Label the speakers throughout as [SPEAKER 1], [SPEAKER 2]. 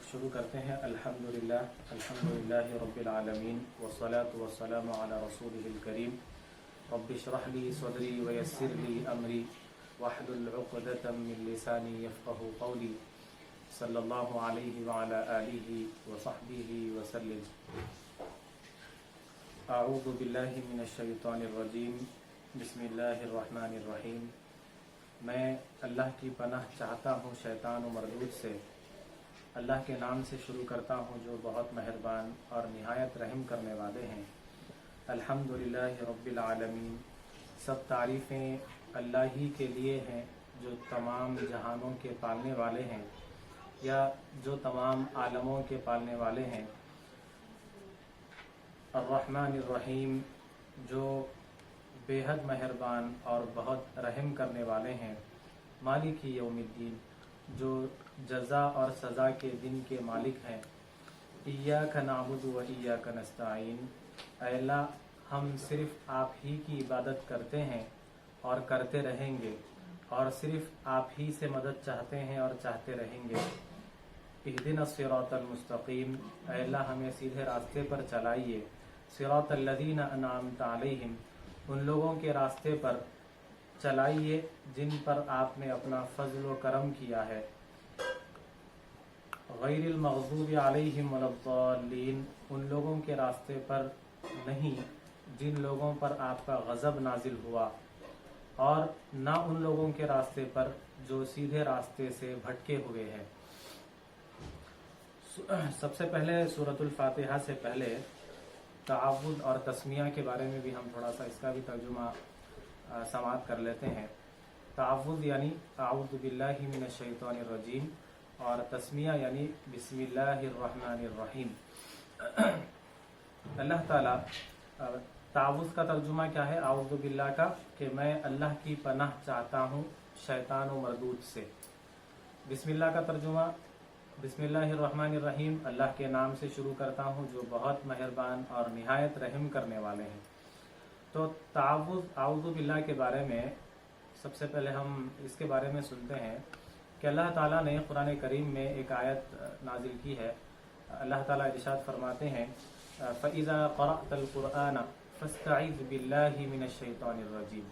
[SPEAKER 1] शुरू करते हैं। अल्हम्दुलिल्लाह रब्बिल आलमीन वस्सलातु वस्सलामु अला रसूलिहिल करीम रब्बि इश्रह ली सदरी व यस्सिर ली अमरी वहलुल उक़दतम मिन लिसानी यफ़क़हू क़ौली सल्लल्लाहु अलैहि व अला आलिहि व सहबिहि व सल्लम। अऊज़ु बिल्लाहि मिनश शैतानिर रजीम बिस्मिल्लाहिर रहमानिर रहीम। मैं अल्लाह की पनाह चाहता हूँ शैतान व मरदूद से। अल्लाह के नाम से शुरू करता हूँ जो बहुत मेहरबान और निहायत रहम करने वाले हैं। अल्हम्दुलिल्लाह रब्बिल आलमीन। सब तारीफ़ें अल्लाह ही के लिए हैं जो तमाम जहानों के पालने वाले हैं या जो तमाम आलमों के पालने वाले हैं। अर्रहमानिर रहीम, जो बेहद मेहरबान और बहुत रहम करने वाले हैं। मालिकी यौमिद्दीन, जो जज़ा और सज़ा के दिन के मालिक हैं। इय्याका नअबुदु व इय्याका नस्तईन। ऐ अल्लाह, हम सिर्फ़ आप ही की इबादत करते हैं और करते रहेंगे और सिर्फ़ आप ही से मदद चाहते हैं और चाहते रहेंगे। इहदिनस सिरातल मुस्तक़ीम। ऐ अल्लाह, हमें सीधे रास्ते पर चलाइए। सिरातल लज़ीना अनअमता अलैहिम, उन लोगों के रास्ते पर चलाइए जिन पर आपने अपना फजल व करम किया है। गैरिल मग़ज़ूबि अलैहिम वलद्दाल्लीन, उन लोगों के रास्ते पर नहीं जिन लोगों पर आपका गज़ब नाजिल हुआ, और ना उन लोगों के रास्ते पर जो सीधे रास्ते से भटके हुए हैं। सबसे पहले सूरतुल फातिहा से पहले तआवुज़ और तस्मिया के बारे में भी हम थोड़ा सा इसका भी तर्जुमा समाअत कर लेते हैं। तआवुज़ यानी अऊज़ु बिल्लाहि मिनश शैतानिर रजीम और तस्मिया यानी बिस्मिल्लाहिर रहमानिर रहीम। अल्लाह ताला तआवुज़ का तर्जुमा क्या है अऊज़ु बिल्लाह का, कि मैं अल्लाह की पनाह चाहता हूँ शैतान व मरदूद से। बिस्मिल्लाह का तर्जुमा बिस्मिल्लाहिर रहमानिर रहीम, अल्लाह के नाम से शुरू करता हूँ जो बहुत मेहरबान और निहायत रहम करने वाले हैं। तो तआवुज़ अऊज़ु बिल्लाह के बारे में सबसे पहले हम इसके बारे में सुनते हैं कि अल्लाह ताला ने कुरान करीम में एक आयत नाजिल की है। अल्लाह ताला इरशाद फरमाते हैं फ़इज़ा क़रअतल क़ुरआन फ़स्तईज़ बिल्लाहि मिनश शैतानिर रजीम।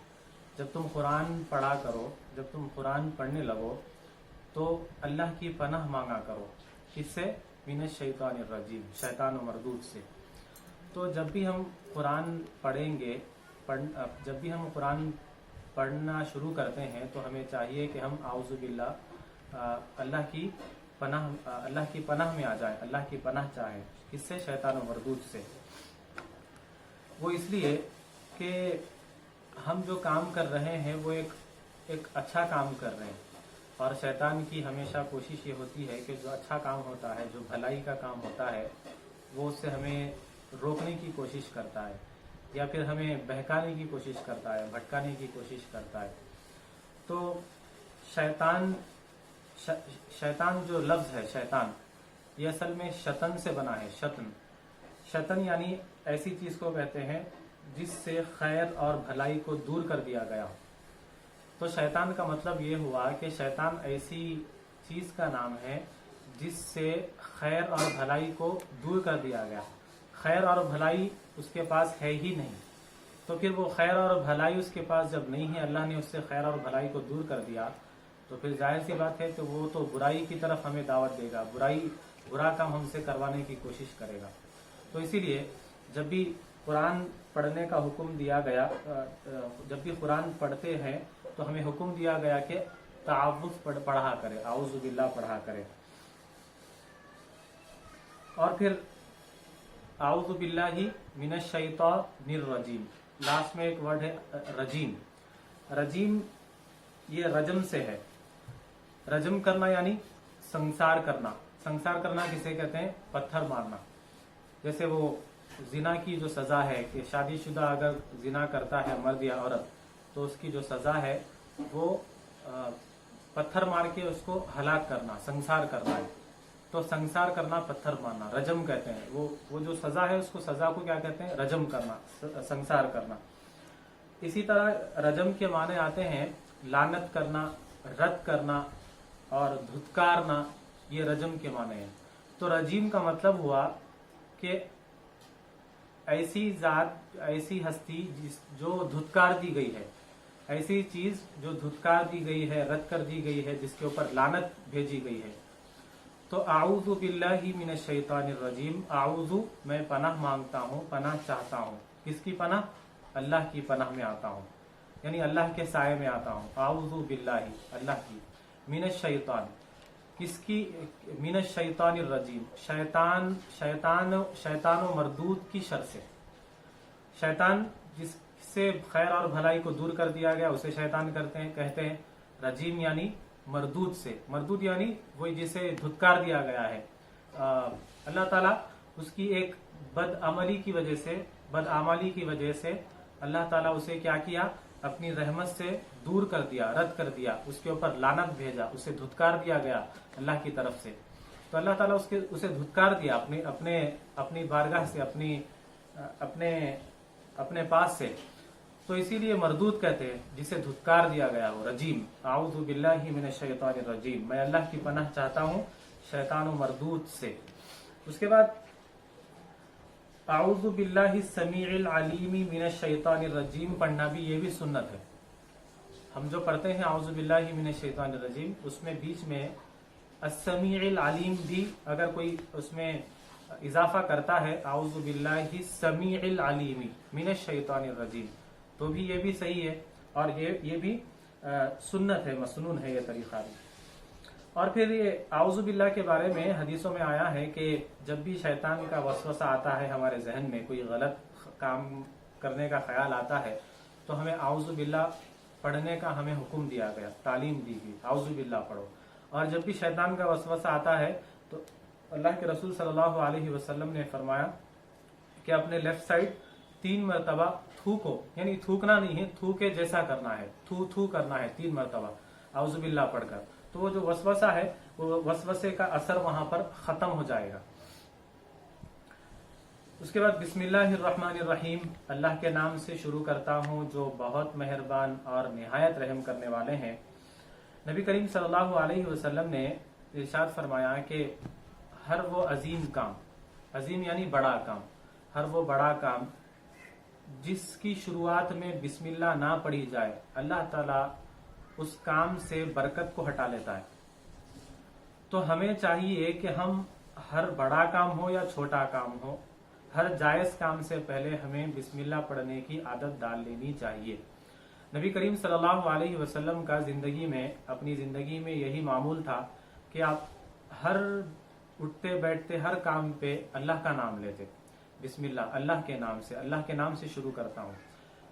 [SPEAKER 1] जब तुम कुरान पढ़ा करो, जब तुम कुरान पढ़ने लगो तो अल्लाह की पनाह मांगा करो। किससे? मिनश शैतानिर रजीम, शैतान व मरदूद से। तो जब भी हम कुरान पढ़ेंगे, जब भी हम कुरान पढ़ना शुरू करते हैं तो हमें चाहिए कि हम आउज़ु बिल्लाह अल्लाह की पनाह में आ जाए, अल्लाह की पनाह चाहें। किससे? शैतान व मरदूद से। वो इसलिए कि हम जो काम कर रहे हैं वो एक अच्छा काम कर रहे हैं, और शैतान की हमेशा कोशिश ये होती है कि जो अच्छा काम होता है, जो भलाई का काम होता है, वो उससे हमें रोकने की कोशिश करता है या फिर हमें बहकाने की कोशिश करता है, भटकाने की कोशिश करता है। तो शैतान जो लफ्ज़ है शैतान, ये असल में शतन से बना है। शतन यानी ऐसी चीज़ को कहते हैं जिससे खैर और भलाई को दूर कर दिया गया हो। तो शैतान का मतलब ये हुआ कि शैतान ऐसी चीज़ का नाम है जिससे खैर और भलाई को दूर कर दिया गया। खैर और भलाई उसके पास है ही नहीं, तो फिर वो खैर और भलाई उसके पास जब नहीं है, अल्लाह ने उससे खैर और भलाई को दूर कर दिया, तो फिर जाहिर सी बात है कि वो तो बुराई की तरफ हमें दावत देगा, बुरा काम हमसे करवाने की कोशिश करेगा। तो इसीलिए जब भी कुरान पढ़ने का हुक्म दिया गया, जब भी कुरान पढ़ते हैं तो हमें हुक्म दिया गया कि तआवुज़ पढ़ा करें, आऊज़ु बिल्लाह पढ़ा करें। और फिर आऊज़ु बिल्लाहि मिनश शैतानिर रजीम, लास्ट में एक वर्ड है रजीम। रजीम ये रजम से है। रजम करना यानी संसार करना। संसार करना किसे कहते हैं? पत्थर मारना। जैसे वो जिना की जो सजा है कि शादीशुदा अगर जिना करता है मर्द या औरत, तो उसकी जो सजा है वो पत्थर मार के उसको हलाक करना, संसार करना है। तो संसार करना, पत्थर मारना, रजम कहते हैं। वो जो सजा है उसको, सजा को क्या कहते हैं? रजम करना, संसार करना। इसी तरह रजम के माने आते हैं लानत करना, रद्द करना और धुतकारना, ये रजम के माने हैं। تو رجیم کا مطلب ہوا کہ ایسی ذات، ایسی ہستی جو دھتکار دی گئی ہے، ایسی چیز جو دھتکار دی گئی ہے، رد کر دی گئی ہے، جس کے اوپر لعنت بھیجی گئی ہے. تو اعوذ باللہ من الشیطان الرجیم، اعوذ میں پناہ مانگتا ہوں، پناہ چاہتا ہوں. کس کی پناہ؟ اللہ کی پناہ میں آتا ہوں، یعنی اللہ کے سائے میں آتا ہوں. اعوذ باللہ، اللہ کی، من الشیطان، کس کی؟ من الشیطان الرجیم، شیطان و مردود کی شر سے. شیطان جس سے خیر اور بھلائی کو دور کر دیا گیا اسے شیطان کہتے ہیں. رجیم یعنی مردود سے، مردود یعنی وہی جسے دھتکار دیا گیا ہے. اللہ تعالیٰ اس کی ایک بدعملی کی وجہ سے اللہ تعالیٰ اسے کیا کیا؟ اپنی رحمت سے دور کر دیا، رد کر دیا، اس کے اوپر لعنت بھیجا، اسے دھتکار دیا گیا اللہ کی طرف سے. تو اللہ تعالیٰ اسے دھتکار دیا اپنی بارگاہ سے، اپنے پاس سے. تو اسی لیے مردود کہتے ہیں جسے دھتکار دیا گیا ہو. رجیم، اعوذ باللہ من الشیطان الرجیم، میں اللہ کی پناہ چاہتا ہوں شیطان و مردود سے. اس کے بعد اعوذ باللہ السمیع العلیم من الشیطان الرجیم پڑھنا بھی یہ بھی سنت ہے. ہم جو پڑھتے ہیں اعوذ باللہ من الشیطان الرجیم، اس میں بیچ میں السمیع العلیم بھی اگر کوئی اس میں اضافہ کرتا ہے، اعوذ باللہ السمیع العلیم من الشیطان الرجیم، تو بھی یہ بھی صحیح ہے، اور یہ بھی سنت ہے، مسنون ہے یہ طریقہ بھی. اور پھر یہ اعوذ باللہ کے بارے میں حدیثوں میں آیا ہے کہ جب بھی شیطان کا وسوسہ آتا ہے ہمارے ذہن میں، کوئی غلط کام کرنے کا خیال آتا ہے، تو ہمیں اعوذ باللہ پڑھنے کا ہمیں حکم دیا گیا، تعلیم دی گئی، اعوذ باللہ پڑھو. اور جب بھی شیطان کا وسوسہ آتا ہے تو اللہ کے رسول صلی اللہ علیہ وسلم نے فرمایا کہ اپنے لیفٹ سائڈ 3 مرتبہ تھوکو، یعنی تھوکنا نہیں ہے، تھوکے جیسا کرنا ہے، تھو کرنا ہے 3 مرتبہ اعوذ باللہ پڑھ کر. تو وہ جو وسوسہ ہے وہ وسوسے کا اثر وہاں پر ختم ہو جائے گا. اس کے بعد بسم اللہ الرحمن الرحیم، اللہ کے نام سے شروع کرتا ہوں جو بہت مہربان اور نہایت رحم کرنے والے ہیں. نبی کریم صلی اللہ علیہ وسلم نے ارشاد فرمایا کہ ہر وہ عظیم کام، عظیم یعنی بڑا کام، ہر وہ بڑا کام جس کی شروعات میں بسم اللہ نہ پڑھی جائے، اللہ تعالیٰ اس کام سے برکت کو ہٹا لیتا ہے. تو ہمیں چاہیے کہ ہم ہر بڑا کام ہو یا چھوٹا کام ہو، ہر جائز کام سے پہلے ہمیں بسم اللہ پڑھنے کی عادت ڈال لینی چاہیے. نبی کریم صلی اللہ علیہ وسلم کا اپنی زندگی میں یہی معمول تھا کہ آپ ہر اٹھتے بیٹھتے ہر کام پہ اللہ کا نام لیتے. بسم اللہ، اللہ کے نام سے شروع کرتا ہوں.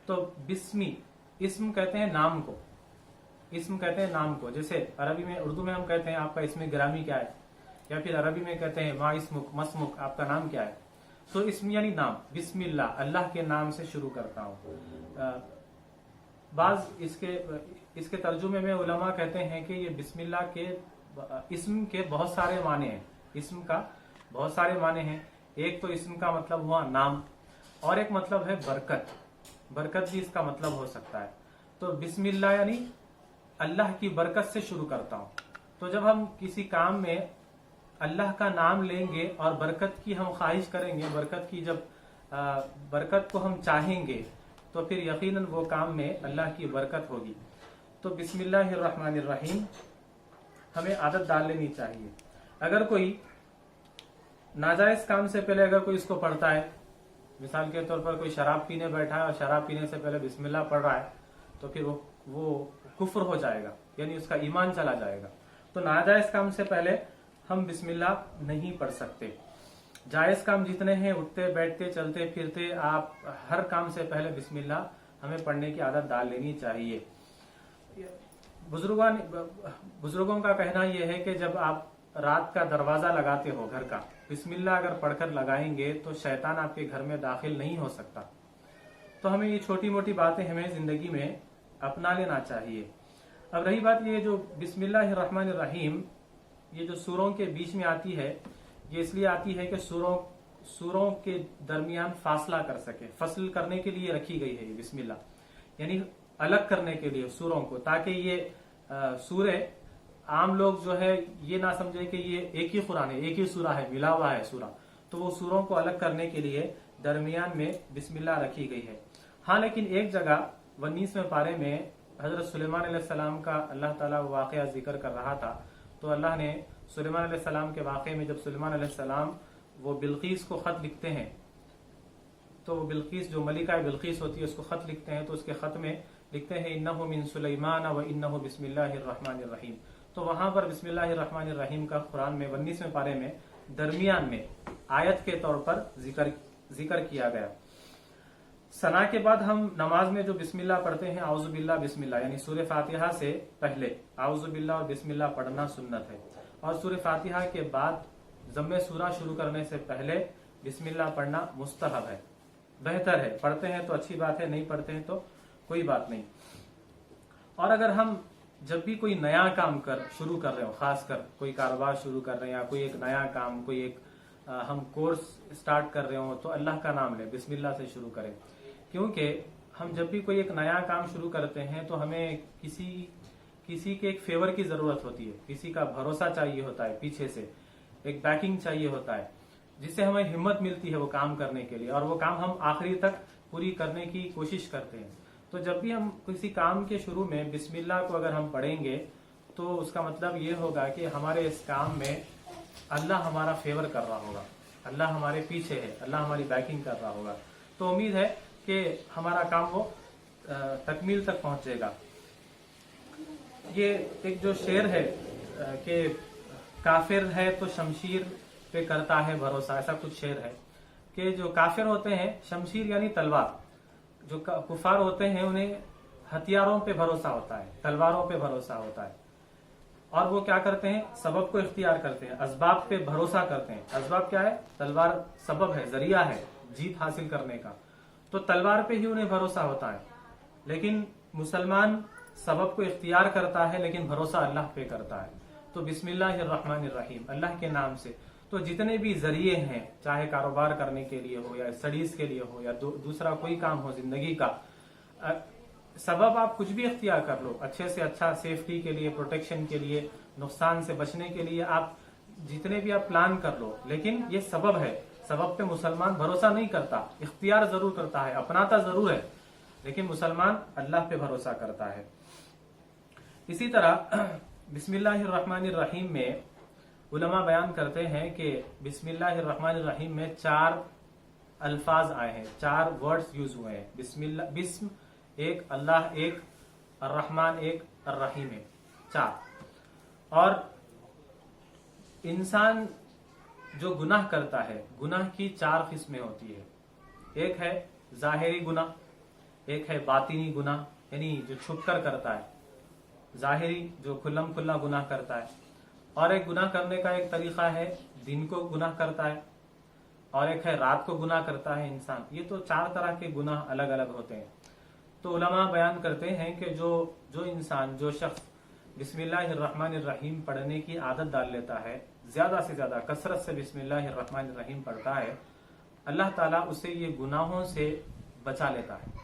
[SPEAKER 1] تو بسمی، اسم کہتے ہیں نام کو، جیسے عربی میں، اردو میں ہم کہتے ہیں آپ کا اسم گرامی کیا ہے، یا پھر عربی میں کہتے ہیں ما اسمک، مسمک، آپ کا نام کیا ہے. تو اسم یعنی نام. بسم اللہ کے نام سے شروع کرتا ہوں. بعض اس کے ترجمے میں علماء کہتے ہیں کہ یہ بسم اللہ کے اسم کے بہت سارے معنی ہیں. اسم کا بہت سارے معنی ہیں. ایک تو اسم کا مطلب ہوا نام، اور ایک مطلب ہے برکت بھی اس کا مطلب ہو سکتا ہے. تو بسم اللہ یعنی اللہ کی برکت سے شروع کرتا ہوں. تو جب ہم کسی کام میں اللہ کا نام لیں گے اور برکت کی ہم خواہش کریں گے، برکت کو ہم چاہیں گے، تو پھر یقیناً وہ کام میں اللہ کی برکت ہوگی. تو بسم اللہ الرحمن الرحیم ہمیں عادت ڈال لینی چاہیے. اگر کوئی ناجائز کام سے پہلے اگر کوئی اس کو پڑھتا ہے، مثال کے طور پر کوئی شراب پینے بیٹھا ہے اور شراب پینے سے پہلے بسم اللہ پڑھ رہا ہے، تو پھر وہ کفر ہو جائے گا، یعنی اس کا ایمان چلا جائے گا. تو ناجائز کام سے پہلے ہم بسم اللہ نہیں پڑھ سکتے. جائز کام جتنے ہیں، اٹھتے بیٹھتے چلتے پھرتے، آپ ہر کام سے پہلے بسم اللہ ہمیں پڑھنے کی عادت ڈال لینی چاہیے. بزرگوں کا کہنا یہ ہے کہ جب آپ رات کا دروازہ لگاتے ہو گھر کا، بسم اللہ اگر پڑھ کر لگائیں گے تو شیطان آپ کے گھر میں داخل نہیں ہو سکتا. تو ہمیں یہ چھوٹی موٹی باتیں ہمیں زندگی میں اپنا لینا چاہیے. اب رہی بات یہ جو بسم اللہ الرحمن الرحیم، یہ جو سوروں کے بیچ میں آتی ہے، یہ اس لیے آتی ہے کہ سوروں کے درمیان فاصلہ کر سکے، فصل کرنے کے لیے رکھی گئی ہے یہ بسم اللہ، یعنی الگ کرنے کے لیے سوروں کو، تاکہ یہ سورے عام لوگ جو ہے یہ نہ سمجھے کہ یہ ایک ہی قرآن ہے، ایک ہی سورہ ہے، ملا ہوا ہے سورہ، تو وہ سوروں کو الگ کرنے کے لیے درمیان میں بسم اللہ رکھی گئی ہے۔ ہاں لیکن ایک جگہ 19ویں پارے میں حضرت سلیمان علیہ السلام کا اللہ تعالیٰ واقعہ ذکر کر رہا تھا، تو اللہ نے سلیمان علیہ السلام کے واقعے میں جب سلیمان علیہ السلام وہ بلقیس کو خط لکھتے ہیں، تو وہ بلقیس جو ملکہ بلقیس ہوتی ہے اس کو خط لکھتے ہیں، تو اس کے خط میں لکھتے ہیں انہ من سلیمان و انہ بسم اللہ الرحمن الرحیم، تو وہاں پر بسم اللہ الرحمن الرحیم کا قرآن میں 19ویں پارے میں درمیان میں آیت کے طور پر ذکر کیا گیا۔ ثنا کے بعد ہم نماز میں جو بسم اللہ پڑھتے ہیں، اعوذ باللہ بسم اللہ، یعنی سورہ فاتحہ سے پہلے اعوذ باللہ اور بسم اللہ پڑھنا سنت ہے، اور سورہ فاتحہ کے بعد ضم سورہ شروع کرنے سے پہلے بسم اللہ پڑھنا مستحب ہے، بہتر ہے، پڑھتے ہیں تو اچھی بات ہے، نہیں پڑھتے ہیں تو کوئی بات نہیں۔ اور اگر ہم جب بھی کوئی نیا کام شروع کر رہے ہو، خاص کر کوئی کاروبار شروع کر رہے ہیں یا کوئی ایک نیا کام، کوئی ایک ہم کورس سٹارٹ کر رہے ہوں، تو اللہ کا نام لیں، بسم اللہ سے شروع کریں، کیونکہ ہم جب بھی کوئی ایک نیا کام شروع کرتے ہیں تو ہمیں کسی کے ایک فیور کی ضرورت ہوتی ہے، کسی کا بھروسہ چاہیے ہوتا ہے، پیچھے سے ایک بیکنگ چاہیے ہوتا ہے، جس سے ہمیں ہمت ملتی ہے وہ کام کرنے کے لیے، اور وہ کام ہم آخری تک پوری کرنے کی کوشش کرتے ہیں۔ تو جب بھی ہم کسی کام کے شروع میں بسم اللہ کو اگر ہم پڑھیں گے تو اس کا مطلب یہ ہوگا کہ ہمارے اس کام میں اللہ ہمارا فیور کر رہا ہوگا، اللہ ہمارے پیچھے ہے، اللہ ہماری بیکنگ کر رہا ہوگا، تو امید ہے کہ ہمارا کام وہ تکمیل تک پہنچے گا۔ یہ ایک جو شعر ہے کہ کافر ہے تو شمشیر پہ کرتا ہے بھروسہ، ایسا کچھ شعر ہے کہ جو کافر ہوتے ہیں، شمشیر یعنی تلوار، جو کفار ہوتے ہیں انہیں ہتھیاروں پہ بھروسہ ہوتا ہے، تلواروں پہ بھروسہ ہوتا ہے، اور وہ کیا کرتے ہیں، سبب کو اختیار کرتے ہیں، اسباب پہ بھروسہ کرتے ہیں۔ اسباب کیا ہے؟ تلوار سبب ہے، ذریعہ ہے جیت حاصل کرنے کا، تو تلوار پہ ہی انہیں بھروسہ ہوتا ہے۔ لیکن مسلمان سبب کو اختیار کرتا ہے لیکن بھروسہ اللہ پہ کرتا ہے۔ تو بسم اللہ الرحمن الرحیم، اللہ کے نام سے، تو جتنے بھی ذریعے ہیں، چاہے کاروبار کرنے کے لیے ہو یا اسٹڈیز کے لیے ہو یا دوسرا کوئی کام ہو زندگی کا، سبب آپ کچھ بھی اختیار کر لو، اچھے سے اچھا، سیفٹی کے لیے، پروٹیکشن کے لیے، نقصان سے بچنے کے لیے، آپ جتنے بھی آپ پلان کر لو، لیکن یہ سبب ہے، سبب پہ مسلمان بھروسہ نہیں کرتا، اختیار ضرور کرتا ہے، اپناتا ضرور ہے، لیکن مسلمان اللہ پہ بھروسہ کرتا ہے۔ اسی طرح بسم اللہ الرحمن الرحیم میں علماء بیان کرتے ہیں کہ بسم اللہ الرحمن الرحیم میں 4 الفاظ آئے ہیں، 4 ورڈز یوز ہوئے ہیں، بسم ایک، اللہ ایک، الرحمن ایک، الرحیم ایک، 4۔ اور انسان جو گناہ کرتا ہے، گناہ کی 4 قسمیں ہوتی ہے، ایک ہے ظاہری گناہ، ایک ہے باطنی گناہ، یعنی جو چھپ کر کرتا ہے، ظاہری جو کھلم کھلا گناہ کرتا ہے، اور ایک گناہ کرنے کا ایک طریقہ ہے دن کو گناہ کرتا ہے، اور ایک ہے رات کو گناہ کرتا ہے انسان۔ یہ تو 4 طرح کے گناہ الگ الگ ہوتے ہیں۔ تو علماء بیان کرتے ہیں کہ جو انسان، جو شخص بسم اللہ الرحمن الرحیم پڑھنے کی عادت ڈال لیتا ہے، زیادہ سے زیادہ کثرت سے بسم اللہ الرحمن الرحیم پڑھتا ہے، اللہ تعالیٰ اسے یہ گناہوں سے بچا لیتا ہے۔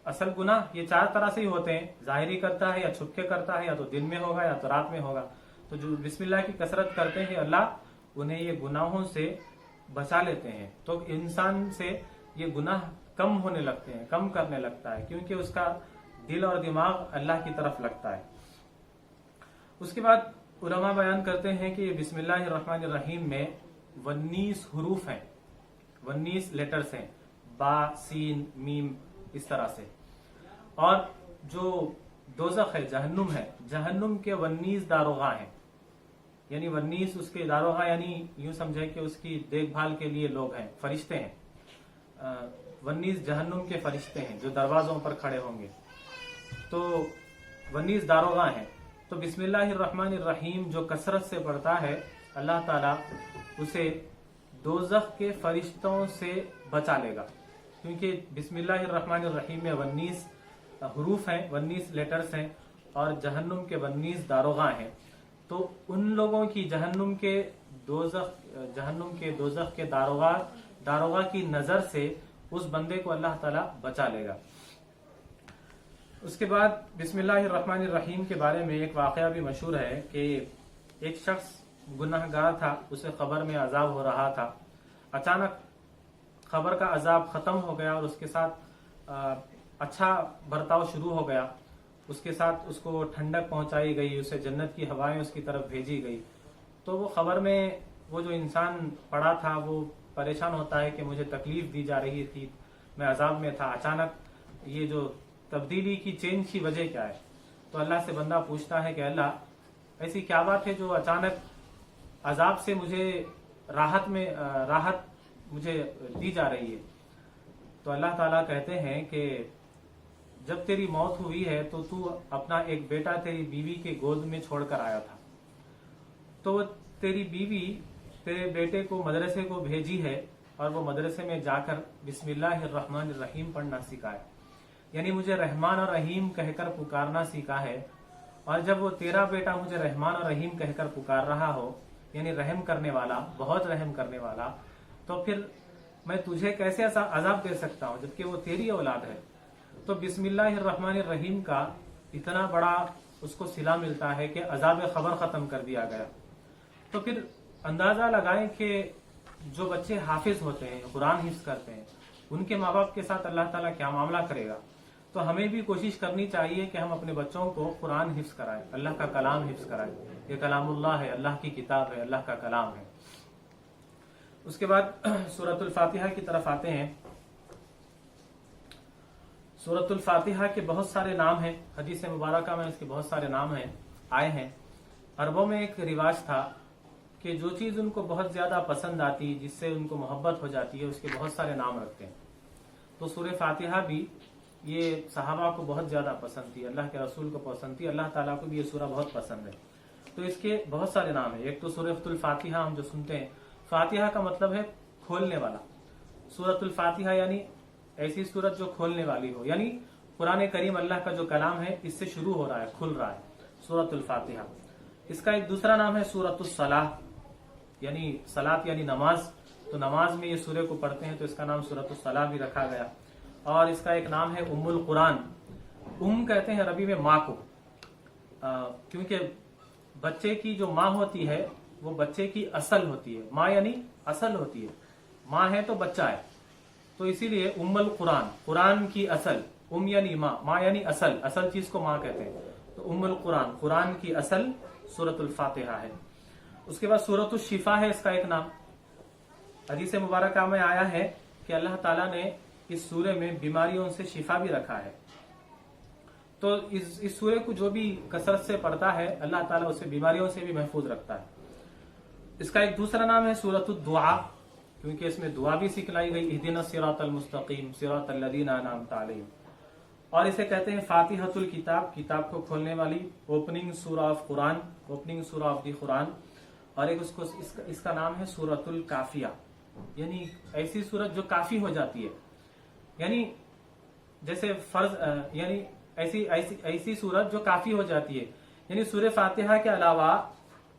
[SPEAKER 1] اصل گناہ یہ 4 طرح سے ہی ہوتے ہیں، ظاہری کرتا ہے یا چھپ کے کرتا ہے، یا تو دن میں ہوگا یا تو رات میں ہوگا۔ تو جو بسم اللہ کی کثرت کرتے ہیں، اللہ انہیں یہ گناہوں سے بچا لیتے ہیں، تو انسان سے یہ گناہ کم ہونے لگتے ہیں، کم کرنے لگتا ہے، کیونکہ اس کا دل اور دماغ اللہ کی طرف لگتا ہے۔ اس کے بعد علماء بیان کرتے ہیں کہ یہ بسم اللہ الرحمن الرحیم میں 19 حروف ہیں، 19 لیٹرز ہیں، با، سین، میم، اس طرح سے۔ اور جو دوزخ ہے، جہنم ہے، جہنم کے 19 داروغہ ہیں، یعنی 19 اس کے داروغہ، یعنی یوں سمجھے کہ اس کی دیکھ بھال کے لیے لوگ ہیں، فرشتے ہیں، 19 جہنم کے فرشتے ہیں جو دروازوں پر کھڑے ہوں گے، تو 19 داروغہ ہیں۔ تو بسم اللہ الرحمن الرحیم جو کثرت سے پڑھتا ہے، اللہ تعالیٰ اسے دوزخ کے فرشتوں سے بچا لے گا، کیونکہ بسم اللہ الرحمن الرحیم میں 19 حروف ہیں، 19 لیٹرز ہیں، اور جہنم کے 19 داروغہ ہیں۔ تو ان لوگوں کی جہنم کے دوزخ کے داروغہ کی نظر سے اس بندے کو اللہ تعالیٰ بچا لے گا۔ उसके बाद बिस्मिल्लाहिर्रहमानिर्रहीम के बारे में एक वाकया भी मशहूर है कि एक शख्स गुनाहगार था, उसे खबर में अजाब हो रहा था। अचानक खबर का अजाब खत्म हो गया और उसके साथ अच्छा बर्ताव शुरू हो गया। उसके साथ उसको ठंडक पहुंचाई गई, उसे जन्नत की हवाएं उसकी तरफ भेजी गई। तो वो खबर में वो जो इंसान पड़ा था वो परेशान होता है कि मुझे तकलीफ दी जा रही थी, मैं अजाब में था, अचानक ये जो तब्दीली की चेंज की वजह क्या है। तो अल्लाह से बंदा पूछता है कि अल्लाह ऐसी क्या बात है जो अचानक अजाब से मुझे राहत मुझे दी जा रही है। तो अल्लाह ताला कहते हैं कि जब तेरी मौत हुई है तो तू अपना एक बेटा तेरी बीवी के गोद में छोड़कर आया था, तो तेरी बीवी तेरे बेटे को मदरसे को भेजी है और वो मदरसे में जाकर बिस्मिल्लाहिर्रहमानिर्रहीम पढ़ना सीखा है, यानी मुझे रहमान और रहीम कहकर पुकारना सीखा है। और जब वो तेरा बेटा मुझे रहमान और रहीम कहकर पुकार रहा हो, यानी रहम करने वाला, बहुत रहम करने वाला, तो फिर मैं तुझे कैसे ऐसा अजाब दे सकता हूँ जबकि वो तेरी औलाद है। तो बिस्मिल्लाहिर्रहमानिर्रहीम का इतना बड़ा उसको सिला मिलता है कि अजाब खबर खत्म कर दिया गया। तो फिर अंदाजा लगाएं कि जो बच्चे हाफिज होते हैं, कुरान हिफ्ज करते हैं, उनके माँ बाप के साथ अल्लाह ताला क्या मामला करेगा। तो हमें भी कोशिश करनी चाहिए कि हम अपने बच्चों को कुरान हिफ्ज कराएं, अल्लाह का कलाम हिफ्ज कराएं। ये कलामुल्लाह है, अल्लाह की किताब है, अल्लाह का कलाम है। उसके बाद सूरतुल फातिहा की तरफ आते हैं। सूरतुल फातिहा के बहुत सारे नाम हैं, हदीस मुबारका में इसके बहुत सारे नाम हैं आए हैं। अरबों में एक रिवाज था कि जो चीज उनको बहुत ज्यादा पसंद आती, जिससे उनको मोहब्बत हो जाती है, उसके बहुत सारे नाम रखते हैं। तो सूरह फातिहा भी ये सहाबा को बहुत ज्यादा पसंद थी, अल्लाह के रसूल को पसंद थी, अल्लाह ताला को भी ये सूरह बहुत पसंद है। तो इसके बहुत सारे नाम है। एक तो सूरतुल फातिहा हम जो सुनते हैं, फातिहा का मतलब है खोलने वाला। सूरतुल फातिहा यानी ऐसी सूरत जो खोलने वाली हो, यानी कुरान करीम अल्लाह का जो कलाम है इससे शुरू हो रहा है, खुल रहा है, सूरतुल फातिहा। इसका एक दूसरा नाम है सूरतुस सलाह, यानी सलात यानी नमाज। तो नमाज में ये सूर्य को पढ़ते हैं तो इसका नाम सूरतुस सलाह भी रखा गया। और इसका एक नाम है उम्मुल कुरान। कहते हैं अरबी में माँ को, क्योंकि बच्चे की जो माँ होती है वो बच्चे की असल होती है, माँ यानी असल होती है, माँ है तो बच्चा है, तो इसीलिए उम्मुल कुरान, कुरान की असल, यानी माँ, माँ यानी असल, असल चीज को माँ कहते हैं। तो उम्मुल कुरान, कुरान की असल सूरतुल फातिहा है। उसके बाद सूरतुल शिफा है इसका एक नाम। हदीस मुबारका में आया है कि अल्लाह ताला ने इस सूरे में बीमारियों से शिफा भी रखा है। तो इस सूरे को जो भी कसरत से पढ़ता है अल्लाह ताला उसे बीमारियों से भी महफूज रखता है। इसका एक दूसरा नाम है सूरतुद दुआ, क्योंकि इसमें दुआ भी सिखलाई गई, इहदिनस सिरातल मुस्तकीम सिरातल लदीना अनअमता अलैहिम। और इसे कहते हैं फातिहतुल किताब, किताब को खोलने वाली, ओपनिंग सूरा ऑफ कुरान, ओपनिंग सूरा ऑफ दी कुरान। और एक उसको इसका नाम है सूरतुल काफिया, यानी ऐसी सूरत जो काफी हो जाती है, यानी जैसे फर्ज, यानी ऐसी सूरत जो काफी हो जाती है, यानी सूरह फातिहा के अलावा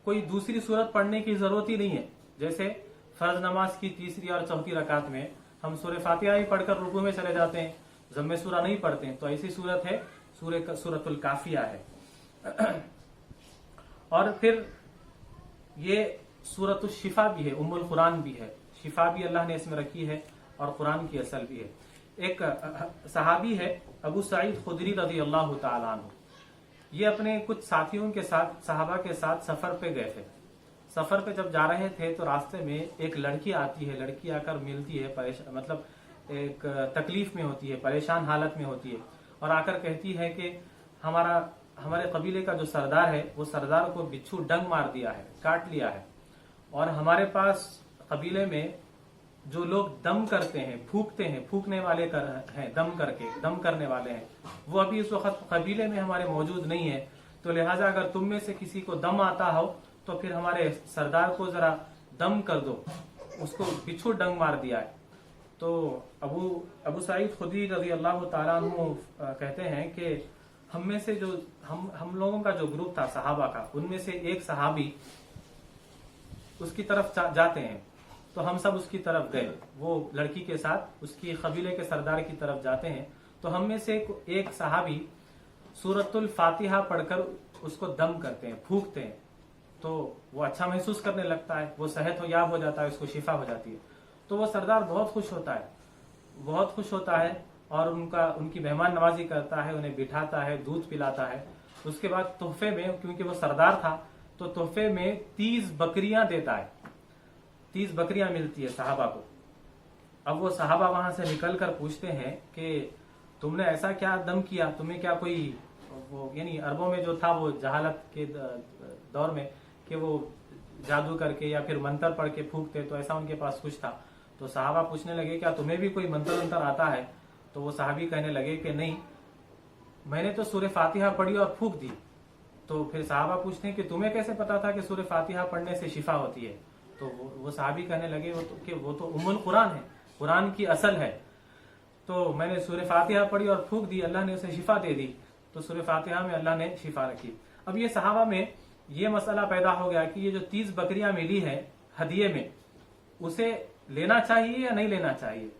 [SPEAKER 1] कोई दूसरी सूरत पढ़ने की जरूरत ही नहीं है। जैसे फर्ज नमाज की तीसरी और चौथी रकात में हम सूरह फातिहा ही पढ़कर रुकू में चले जाते हैं, ज़म्मे सूरा नहीं पढ़ते हैं, तो ऐसी सूरत है सूरतुल काफिया है। और फिर ये सूरतुल शिफा भी है, उम्मुल कुरान भी है, शिफा भी अल्लाह ने इसमें रखी है और कुरान की असल भी है। एक सहाबी है अबू सईद खुदरी रज़ी अल्लाह तआला अन्हु, ये अपने कुछ साथियों के साथ, सहाबा के साथ सफर पे गए थे। सफर पे जब जा रहे थे तो रास्ते में एक लड़की आती है, लड़की आकर मिलती है, मतलब एक तकलीफ में होती है, परेशान हालत में होती है, और आकर कहती है कि हमारे कबीले का जो सरदार है वो सरदार को बिच्छू डंग मार दिया है, काट लिया है, और हमारे पास कबीले में जो लोग दम करते हैं, फूकते हैं, फूकने वाले हैं, दम करने वाले हैं, वो अभी इस वक्त कबीले में हमारे मौजूद नहीं है। तो लिहाजा अगर तुम में से किसी को दम आता हो तो फिर हमारे सरदार को जरा दम कर दो, उसको बिच्छू डंग मार दिया है। तो अबू सईद खुदरी रज़ी अल्लाह तआला अन्हु कहते हैं कि हम में से जो हम लोगों का जो ग्रुप था सहाबा का, उनमें से एक सहाबी उसकी तरफ जाते हैं, तो हम सब उसकी तरफ गए, वो लड़की के साथ उसकी कबीले के सरदार की तरफ जाते हैं। तो हम में से एक सहाबी सूरतुल फातिहा पढ़कर उसको दम करते हैं, फूंकते हैं, तो वो अच्छा महसूस करने लगता है, वो सेहत याब हो जाता है, उसको शिफा हो जाती है। तो वो सरदार बहुत खुश होता है, बहुत खुश होता है और उनकी मेहमान नवाजी करता है, उन्हें बिठाता है, दूध पिलाता है। उसके बाद तोहफे में, क्योंकि वो सरदार था, तो तोहफे में 30 बकरियां देता है। 30 बकरियां मिलती है साहबा को। अब वो साहबा वहां से निकल कर पूछते हैं कि तुमने ऐसा क्या दम किया, तुम्हें क्या कोई, वो यानी अरबों में जो था वो जहालत के दौर में कि वो जादू करके या फिर मंत्र पढ़ के फूंकते, तो ऐसा उनके पास कुछ था। तो साहबा पूछने लगे क्या तुम्हें भी कोई मंत्र आता है? तो वो साहबी कहने लगे कि नहीं, मैंने तो सूरह फातिहा पढ़ी और फूंक दी। तो फिर साहबा पूछते हैं कि तुम्हें कैसे पता था कि सूरह फातिहा पढ़ने से शिफा होती है? तो वो साहबी कहने लगे कि वो तो उम्मुल कुरान है, कुरान की असल है। तो मैंने सूरह फातिहा पढ़ी और फूंक दी, अल्लाह ने उसे शिफा दे दी। तो सूरह फातिहा में अल्लाह ने शिफा रखी। अब ये सहाबा में ये मसला पैदा हो गया कि ये जो 30 बकरियां मिली है हदिये में, उसे लेना चाहिए या नहीं लेना चाहिए।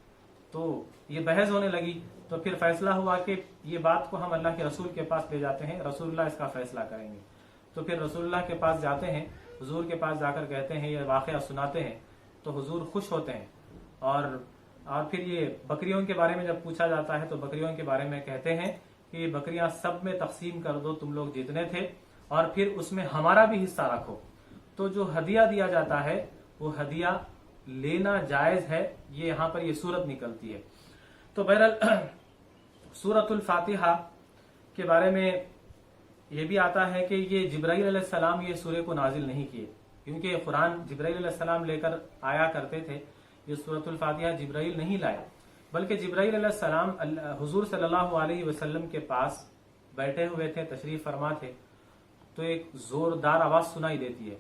[SPEAKER 1] तो ये बहस होने लगी। तो फिर फैसला हुआ कि ये बात को हम अल्लाह के रसूल के पास ले जाते हैं, रसूलुल्लाह इसका फैसला करेंगे। तो फिर रसूलुल्लाह के पास जाते हैं, हुजूर के पास जाकर कहते हैं, ये वाकया सुनाते हैं, तो हुजूर खुश होते हैं। और फिर ये बकरियों के बारे में जब पूछा जाता है तो बकरियों के बारे में कहते हैं कि बकरियां सब में तकसीम कर दो, तुम लोग जितने थे, और फिर उसमें हमारा भी हिस्सा रखो। तो जो हदिया दिया जाता है वो हदिया लेना जायज है, ये यहाँ पर ये सूरत निकलती है। तो बहरहाल सूरतुल फातिहा के बारे में ये भी आता है कि ये जिब्राइल अलैहिस्सलाम ये सूरह को नाजिल नहीं किए, क्योंकि कुरान जिब्राइल अलैहिस्सलाम लेकर आया करते थे। ये सूरतुल फातिहा जिब्राइल नहीं लाए, बल्कि जिब्राइल अलैहिस्सलाम हुजूर सल्लल्लाहु अलैहि वसल्लम के पास बैठे हुए थे, तशरीफ फरमा थे, तो एक जोरदार आवाज सुनाई देती है।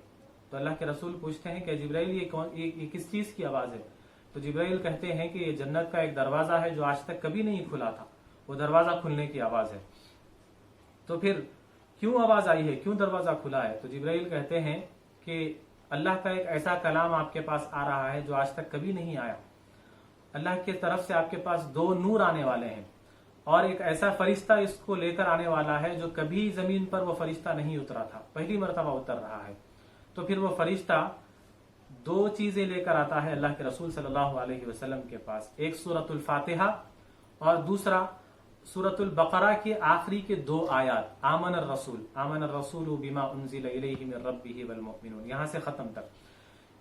[SPEAKER 1] तो अल्लाह के रसूल पूछते हैं कि जिब्राइल ये किस चीज की आवाज है? तो जिब्राइल कहते हैं कि ये जन्नत का एक दरवाजा है जो आज तक कभी नहीं खुला था, वो दरवाजा खुलने की आवाज है। तो फिर क्यों आवाज आई है, क्यों दरवाजा खुला है? तो जिब्राइल कहते हैं कि अल्लाह का एक ऐसा कलाम आपके पास आ रहा है जो आज तक कभी नहीं आया। अल्लाह की तरफ से आपके पास 2 नूर आने वाले हैं, और एक ऐसा फरिश्ता इसको लेकर आने वाला है जो कभी जमीन पर वो फरिश्ता नहीं उतरा था, पहली मर्तबा उतर रहा है। तो फिर वो फरिश्ता 2 चीजें लेकर आता है अल्लाह के रसूल सल्लल्लाहु अलैहि वसल्लम के पास, एक सूरतुल फातिहा और दूसरा सूरतुल बकरा के आखिरी के 2 आयात, आमन रसूल बिमा उन्जिला इलैहि मिन रब्बिही वल मुमिनून, यहां से खत्म तक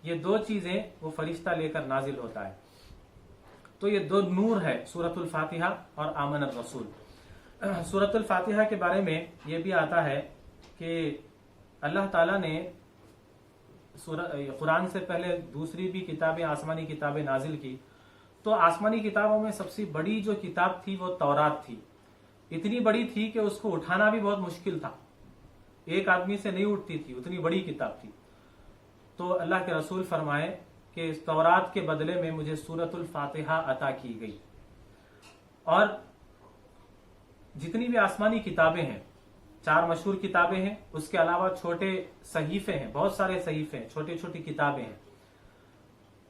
[SPEAKER 1] ये 2 चीजें वो फरिश्ता लेकर नाजिल होता है। तो ये 2 नूर है, सूरतुल फातिहा और आमन रसूल। सूरतुल फातिहा के बारे में ये भी आता है कि अल्लाह ताला ने कुरान से पहले दूसरी भी किताबें, आसमानी किताबें नाजिल की। तो आसमानी किताबों में सबसे बड़ी जो किताब थी वो तौरात थी। इतनी बड़ी थी कि उसको उठाना भी बहुत मुश्किल था, एक आदमी से नहीं उठती थी, उतनी बड़ी किताब थी। तो अल्लाह के रसूल फरमाए कि इस तौरात के बदले में मुझे सूरतुल फातिहा अता की गई। और जितनी भी आसमानी किताबें हैं, 4 मशहूर किताबें हैं, उसके अलावा छोटे सहीफे हैं, बहुत सारे सहीफे हैं, छोटी छोटी किताबें हैं।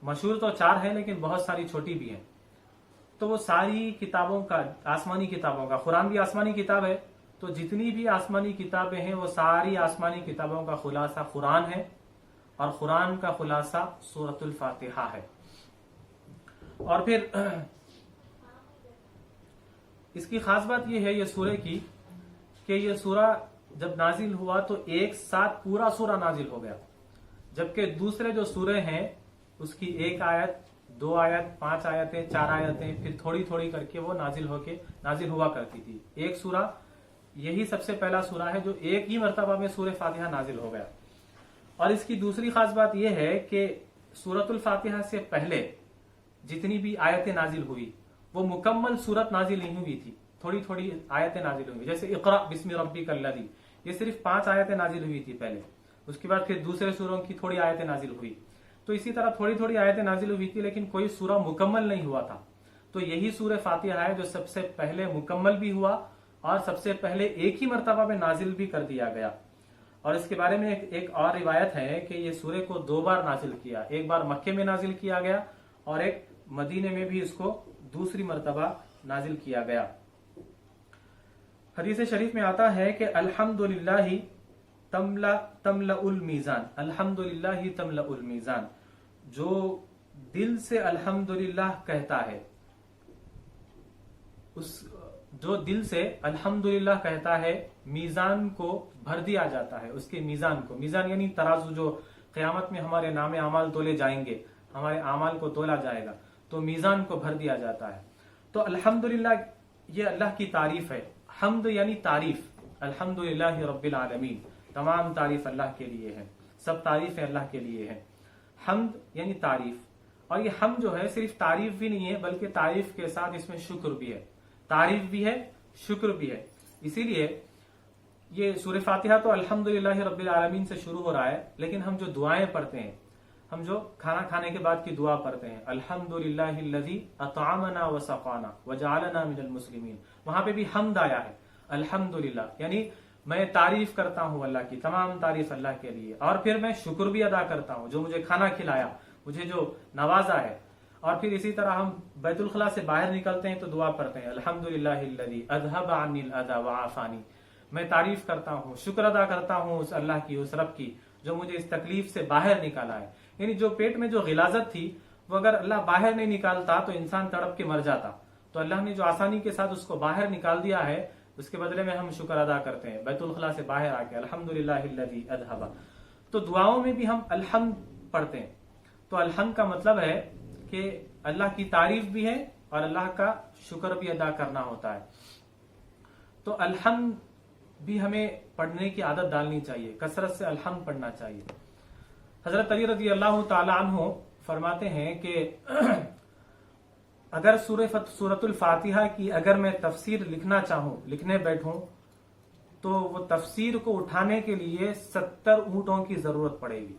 [SPEAKER 1] मशहूर तो 4 हैं लेकिन बहुत सारी छोटी भी हैं। तो वो सारी किताबों का, आसमानी किताबों का, कुरान भी आसमानी किताब है, तो जितनी भी आसमानी किताबें हैं वो सारी आसमानी किताबों का खुलासा कुरान है, और कुरान का खुलासा सूरतुल फातिहा है। और फिर इसकी खास बात यह है ये सूरह की कि ये सूरा जब नाजिल हुआ तो एक साथ पूरा सूरा नाजिल हो गया, जबकि दूसरे जो सूरे हैं उसकी 1 आयत, 2 आयत, 5 आयतें, 4 आयतें, फिर थोड़ी थोड़ी करके वो नाजिल हुआ करती थी। एक सूरा, यही सबसे पहला सूरा है जो एक ही मर्तबा में सूरह फातिहा नाजिल हो गया। और इसकी दूसरी खास बात यह है कि सूरतुल फातिहा से पहले जितनी भी आयतें नाजिल हुई वो मुकम्मल सूरत नाजिल नहीं हुई थी, थोड़ी थोड़ी आयतें नाजिल हुई। जैसे इक़रा बिस्मि रब्बिकल लज़ी, ये सिर्फ 5 आयतें नाजिल हुई थी पहले, उसके बाद फिर दूसरे सूरों की थोड़ी आयतें नाजिल हुई। तो इसी तरह थोड़ी थोड़ी आयतें नाजिल हुई थी, लेकिन कोई सूरा मुकम्मल नहीं हुआ था। तो यही सूरह फातिहा है जो सबसे पहले मुकम्मल भी हुआ और सबसे पहले एक ही मर्तबा में नाजिल भी कर दिया गया। और इसके बारे में एक और रिवायत है कि ये सूरह को 2 बार नाजिल किया, एक बार मक्के में नाजिल किया गया और एक मदीने में भी इसको दूसरी मर्तबा नाजिल किया गया। हदीस शरीफ में आता है कि अल्हम्दुलिल्लाहि तमलउल मीज़ान, अल्हम्दुलिल्लाहि तमलउल मीज़ान। जो दिल से अल्हम्दुलिल्लाह कहता है, उस जो दिल से अल्हम्दुलिल्लाह कहता है, मीज़ान को भर दिया जाता है। उसके मीज़ान को, मीज़ान यानी तराजू, जो क़यामत में हमारे नामे अमाल तोले जाएंगे, हमारे अमाल को तोला जाएगा, तो मीज़ान को भर दिया जाता है। तो अल्हम्दुलिल्लाह ये अल्लाह की तारीफ है। हम्द यानी तारीफ, अल्हम्दुलिल्लाहि रब्बिल आलमीन, तमाम तारीफ अल्लाह के लिए है, सब तारीफ अल्लाह के लिए है। हम्द यानी तारीफ, और ये हम जो है सिर्फ तारीफ भी नहीं है, बल्कि तारीफ के साथ इसमें शुक्र भी है। तारीफ भी है, शुक्र भी है। इसीलिए ये सूरह फातिहा तो अल्हम्दुलिल्लाहि रब्बिल आलमीन से शुरू हो रहा है, लेकिन हम जो दुआएं पढ़ते हैं, हम जो खाना खाने के बाद की दुआ पढ़ते हैं, अल्हम्दुलिल्लाहिल्लज़ी अतअमना व सक़ाना व जअलना मिनल मुस्लिमीन, वहां पे भी हम्द आया है। अल्हम्दुलिल्लाह यानी मैं तारीफ करता हूं अल्लाह की, तमाम तारीफ अल्लाह के लिए, और फिर मैं शुक्र भी अदा करता हूं जो मुझे खाना खिलाया, मुझे जो नवाजा है। और फिर इसी तरह हम बैतुल खला से बाहर निकलते हैं तो दुआ पढ़ते हैं, अल्हम्दुलिल्लाहिल्लज़ी अज़हब अन्निल अज़ा व आफ़ानी। मैं तारीफ करता हूँ, शुक्र अदा करता हूँ उस अल्लाह की, उस रब की जो मुझे इस तकलीफ से बाहर निकाला है। यानी जो पेट में जो गिलाजत थी, वो अगर अल्लाह बाहर नहीं निकालता तो इंसान तड़प के मर जाता। तो अल्लाह ने जो आसानी के साथ उसको बाहर निकाल दिया है, उसके बदले में हम शुक्र अदा करते हैं बैतुल खला से बाहर आके, अल्हम्दुलिल्लाहिल्लज़ी अज़हब। तो दुआओं में भी हम अल्हम्द पढ़ते हैं। तो अल्हम्द का मतलब है कि अल्लाह की तारीफ भी है और अल्लाह का शुक्र भी अदा करना होता है। तो अल्हम्द भी हमें पढ़ने की आदत डालनी चाहिए, कसरत से अल्हम्द पढ़ना चाहिए। हजरत अली रज़ी अल्लाह ताला अन्हु फरमाते हैं कि अगर सूरतुल फातिहा की अगर मैं तफसीर लिखना चाहूं, लिखने बैठूं, तो वो तफसीर को उठाने के लिए 70 ऊंटों की जरूरत पड़ेगी।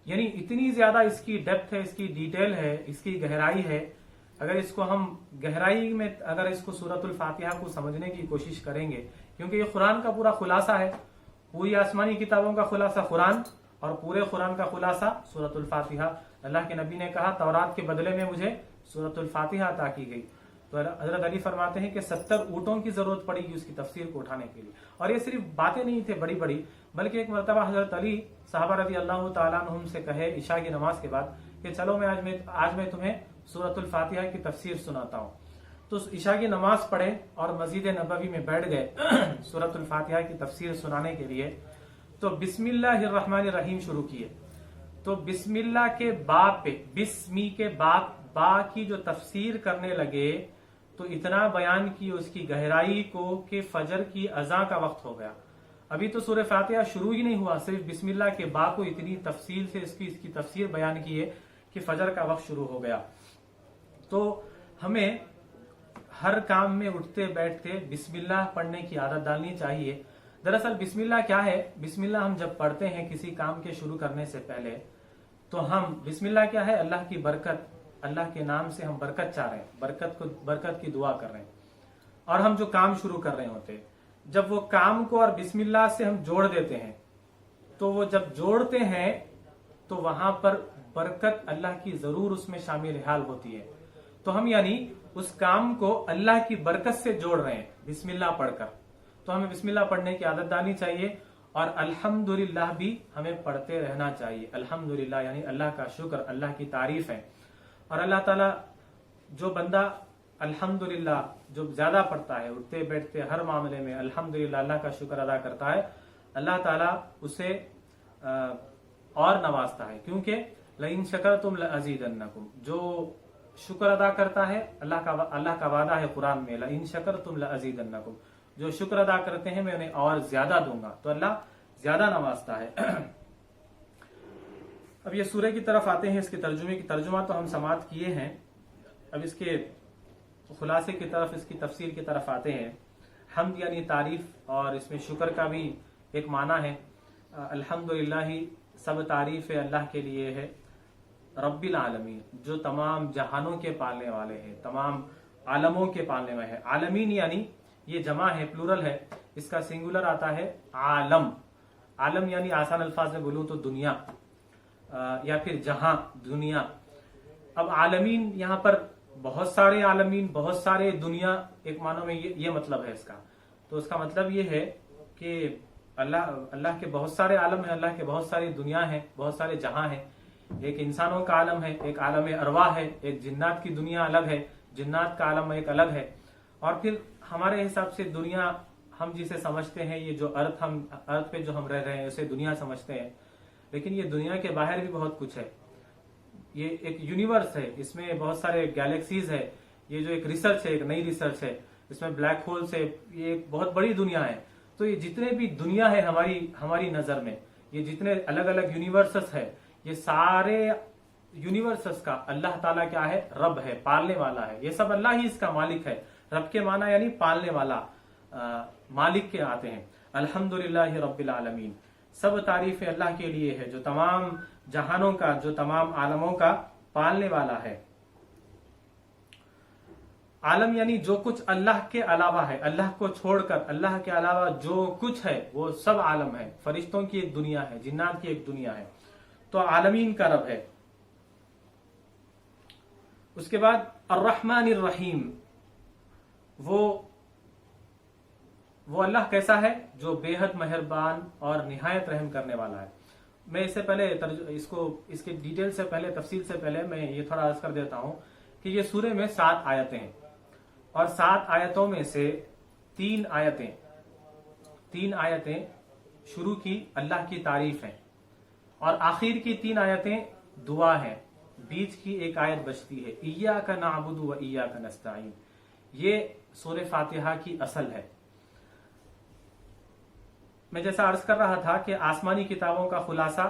[SPEAKER 1] यानी इतनी ज्यादा इसकी डेप्थ है, इसकी डिटेल है, इसकी गहराई है। अगर इसको हम गहराई में, अगर इसको सूरतुल फातिहा को समझने की कोशिश करेंगे, क्योंकि ये कुरान का पूरा खुलासा है, पूरी आसमानी किताबों का खुलासा कुरान, और पूरे कुरान का खुलासा सूरतुल फातिहा। अल्लाह के नबी ने कहा तौरात के बदले में मुझे सूरतुल फातिहा अता की गई। तो हजरत अली फरमाते हैं कि 70 ऊंटों की जरूरत पड़ेगी उसकी तफसीर को उठाने के लिए। और ये सिर्फ बातें नहीं थे बड़ी बड़ी, बल्कि एक मरतबा हजरत अली साहबा रज़ी अल्लाह ताला अन्हुम से कहे इशा की नमाज के बाद कि चलो आज मैं तुम्हें सूरतुल फातिहा की तफसीर सुनाता हूँ। तो इशा की नमाज पढ़े और मस्जिद नबवी में बैठ गए सूरतुल फातिहा की तफसीर सुनाने के लिए। तो बिस्मिल्लाहिर्रहमानिर्रहीम शुरू किए। तो बिस्मिल्लाह के बाप पे, बिस्मी के बाप, बा की जो तफसीर करने लगे तो इतना बयान की उसकी गहराई को कि फजर की अज़ा का वक्त हो गया। अभी तो सूरह फातिहा शुरू ही नहीं हुआ, सिर्फ बिस्मिल्लाह के बा को इतनी तफसील से इसकी तफसीर बयान की है कि फजर का वक्त शुरू हो गया। तो हमें हर काम में उठते बैठते बिस्मिल्लाह पढ़ने की आदत डालनी चाहिए। दरअसल बिस्मिल्लाह क्या है? बिस्मिल्लाह हम जब पढ़ते हैं किसी काम के शुरू करने से पहले, तो हम बिस्मिल्लाह क्या है? अल्लाह की बरकत, अल्लाह के नाम से हम बरकत चाह रहे हैं, बरकत की दुआ कर रहे हैं। और हम जो काम शुरू कर रहे होते हैं, जब वो काम को और बिस्मिल्लाह से हम जोड़ देते हैं, तो वो जब जोड़ते हैं तो वहां पर बरकत अल्लाह की जरूर उसमें शामिल हाल होती है। तो हम यानी उस काम को अल्लाह की बरकत से जोड़ रहे हैं बिस्मिल्लाह पढ़कर। तो हमें बिस्मिल्लाह पढ़ने की आदत डालनी चाहिए और अल्हम्दुलिल्लाह भी हमें पढ़ते रहना चाहिए। अल्हम्दुलिल्लाह यानी अल्लाह का शुक्र, अल्लाह की तारीफ है। और अल्लाह ताला जो बंदा अल्हम्दुलिल्लाह जो ज्यादा पढ़ता है, उठते बैठते हर मामले में अल्हम्दुलिल्लाह अल्लाह का शुक्र अदा करता है, अल्लाह ताला उसे और नवाजता है। क्योंकि लइन शकरतुम लअज़ीदन्नकुम, जो शुक्र अदा करता है, अल्लाह का वादा है कुरान में, लइन शकरतुम लअज़ीदन्नकुम, जो शुक्र अदा करते हैं मैं उन्हें और ज्यादा दूंगा। तो अल्लाह ज्यादा नवाजता है। अब ये सूरह की तरफ आते हैं, इसके तर्जुमा तो हम समाप्त किए हैं। अब इसके खुलासे की तरफ, इसकी तफसील की तरफ आते हैं। हम्द यानी तारीफ, और इसमें शुक्र का भी एक माना है। अल्हम्दुलिल्लाह सब तारीफ अल्लाह के लिए है, रब्बिल आलमीन, जो तमाम जहानों के पालने वाले हैं, तमाम आलमों के पालने वाले हैं। आलमीन यानी ये जमा है, प्लूरल है, इसका सिंगुलर आता है आलम। आलम यानी आसान अल्फाज में बोलूं तो दुनिया, या फिर जहां, दुनिया। अब आलमीन यहाँ पर बहुत सारे आलमीन, बहुत सारे दुनिया, एक मानो में ये मतलब है इसका। تو उसका मतलब ये है कि अल्लाह के बहुत सारे आलम हैं, अल्लाह के बहुत सारी दुनिया है, बहुत सारे जहां हैं। एक इंसानों का आलम है, एक आलम अरवाह है, एक जिन्नात की दुनिया अलग है, जिन्नात का आलम एक अलग है। और फिर हमारे हिसाब से दुनिया हम जिसे समझते हैं, ये जो अर्थ पे जो हम रह रहे हैं उसे दुनिया समझते हैं, लेकिन ये दुनिया के बाहर भी बहुत कुछ है। ये एक यूनिवर्स है, इसमें बहुत सारे गैलेक्सीज है। ये जो एक रिसर्च है, एक नई रिसर्च है, इसमें ब्लैक होल्स है, ये एक बहुत बड़ी दुनिया है। तो ये जितने भी दुनिया है हमारी नजर में, ये जितने अलग अलग यूनिवर्सेस है, ये सारे यूनिवर्सेस का अल्लाह ताला क्या है? रब है, पालने वाला है। ये सब अल्लाह ही इसका मालिक है। रब के माना यानी पालने वाला, मालिक के आते हैं। अल्हम्दुलिल्लाहि रब्बिल आलमीन, सब तारीफें अल्लाह के लिए है जो तमाम जहानों का, जो तमाम आलमों का पालने वाला है। आलम यानी जो कुछ अल्लाह के अलावा है, अल्लाह को छोड़कर अल्लाह के अलावा जो कुछ है वो सब आलम है। फरिश्तों की एक दुनिया है, जिन्नात की एक दुनिया है, तो आलमीन का रब है। उसके बाद अर्रहमानिर रहीम, वो अल्लाह कैसा है? जो बेहद मेहरबान और निहायत रहम करने वाला है। मैं इससे पहले इसके डिटेल से पहले, तफसील से पहले मैं ये थोड़ा अर्ज कर देता हूं कि ये सूरे में 7 आयतें हैं और 7 आयतों में से 3 आयतें शुरू की अल्लाह की तारीफ है और आखिर की 3 आयतें दुआ है। बीच की एक आयत बचती है, इय्याका नअबुदु व इय्याका नस्तईन। ये सूरह फातिहा की असल है। मैं जैसा अर्ज कर रहा था कि आसमानी किताबों का खुलासा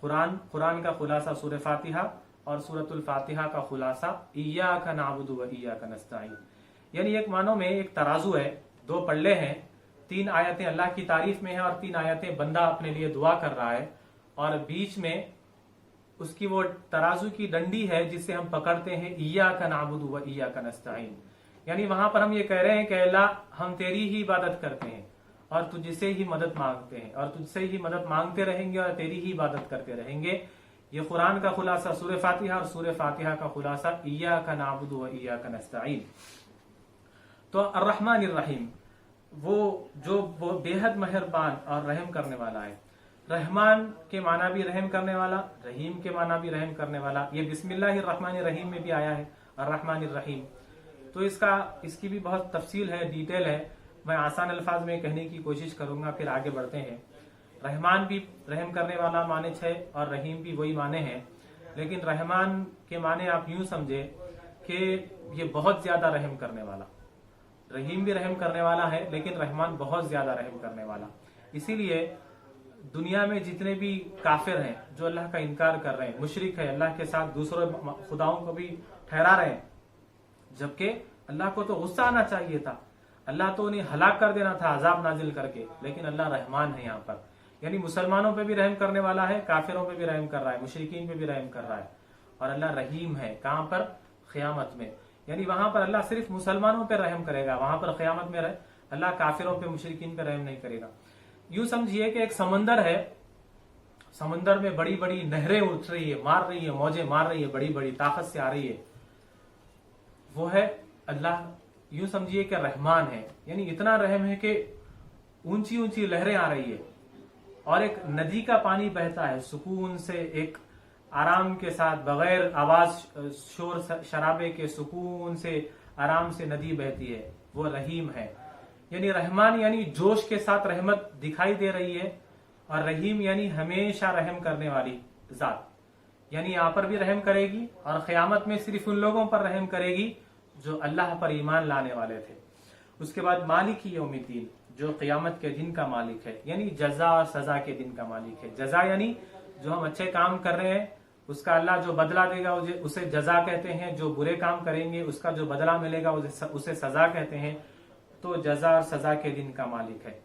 [SPEAKER 1] कुरान का खुलासा सूरह फातिहा और सूरतुल फातिहा का खुलासा इय्याका नअबुदु व इय्याका नस्तईन। यानी एक मानो में एक तराजू है, 2 पल्ले हैं, 3 आयतें अल्लाह की तारीफ में है और 3 आयतें बंदा अपने लिए दुआ कर रहा है, और बीच में उसकी वो तराजू की डंडी है जिसे हम पकड़ते हैं, इय्याका नअबुदु व इय्याका नस्तईन। यानी वहां पर हम ये कह रहे हैं कि अल्लाह हम तेरी ही इबादत करते हैं और तुझसे ही मदद मांगते हैं और तुझसे ही मदद मांगते रहेंगे और तेरी ही इबादत करते रहेंगे। ये कुरान का खुलासा सूरह फातिहा और सूरह फातिहा का खुलासा इय्याका नअबुदु व इय्याका नस्तईन। तो अर्रहमानिर रहीम, वो बेहद मेहरबान और रहम करने वाला है। रहमान के माना भी रहम करने वाला, रहीम के माना भी रहम करने वाला। ये बिस्मिल्लाहिर रहमानिर रहीम में भी आया है अर्रहमानिर रहीम। तो इसकी भी बहुत तफसील है, डिटेल है। मैं आसान अल्फाज में कहने की कोशिश करूंगा, फिर आगे बढ़ते हैं। रहमान भी रहम करने वाला माने है और रहीम भी वही माने हैं, लेकिन रहमान के माने आप यूं समझे कि ये बहुत ज्यादा रहम करने वाला। रहीम भी रहम करने वाला है, लेकिन रहमान बहुत ज्यादा रहम करने वाला। इसीलिए दुनिया में जितने भी काफिर हैं जो अल्लाह का इनकार कर रहे हैं, मुशरिक है, अल्लाह के साथ दूसरे खुदाओं को भी ठहरा रहे हैं, जबकि अल्लाह को तो गुस्सा आना चाहिए था, अल्लाह तो उन्हें हलाक कर देना था अजाब नाजिल करके, लेकिन अल्लाह रहमान है यहाँ पर। यानी मुसलमानों पे भी रहम करने वाला है, काफिरों पे भी रहम कर रहा है, मुशरिकीन पे भी रहम कर रहा है। और अल्लाह रहीम है कहाँ पर? क़यामत में। यानी वहां पर अल्लाह सिर्फ मुसलमानों पे रहम करेगा, वहां पर क़यामत में अल्लाह काफिरों पे, मुशरिकीन पे रहम नहीं करेगा। यूं समझिए कि एक समंदर है, समंदर में बड़ी बड़ी नहरें उठ रही है, मार रही है, मौजें मार रही है, बड़ी बड़ी ताकत से आ रही है, वो है अल्लाह। यूं समझिए कि रहमान है, यानी इतना रहम है कि ऊंची ऊंची लहरें आ रही है और एक नदी का पानी बहता है सुकून से, एक आराम के साथ, बगैर आवाज शोर शराबे के, सुकून से आराम से नदी बहती है, वो रहीम है। यानी रहमान यानी जोश के साथ रहमत दिखाई दे रही है, और रहीम यानी हमेशा रहम करने वाली जात। यानी यहाँ पर भी रहम करेगी और क़यामत में सिर्फ उन लोगों पर रहम करेगी जो अल्लाह पर ईमान लाने वाले थे। उसके बाद मालिक यौमिद्दीन, जो क़यामत के दिन का मालिक है, यानी जजा और सजा के दिन का मालिक है। जजा यानी जो हम अच्छे काम कर रहे हैं उसका अल्लाह जो बदला देगा उसे जजा कहते हैं, जो बुरे काम करेंगे उसका जो बदला मिलेगा उसे सजा कहते हैं। तो जजा और सजा के दिन का मालिक है।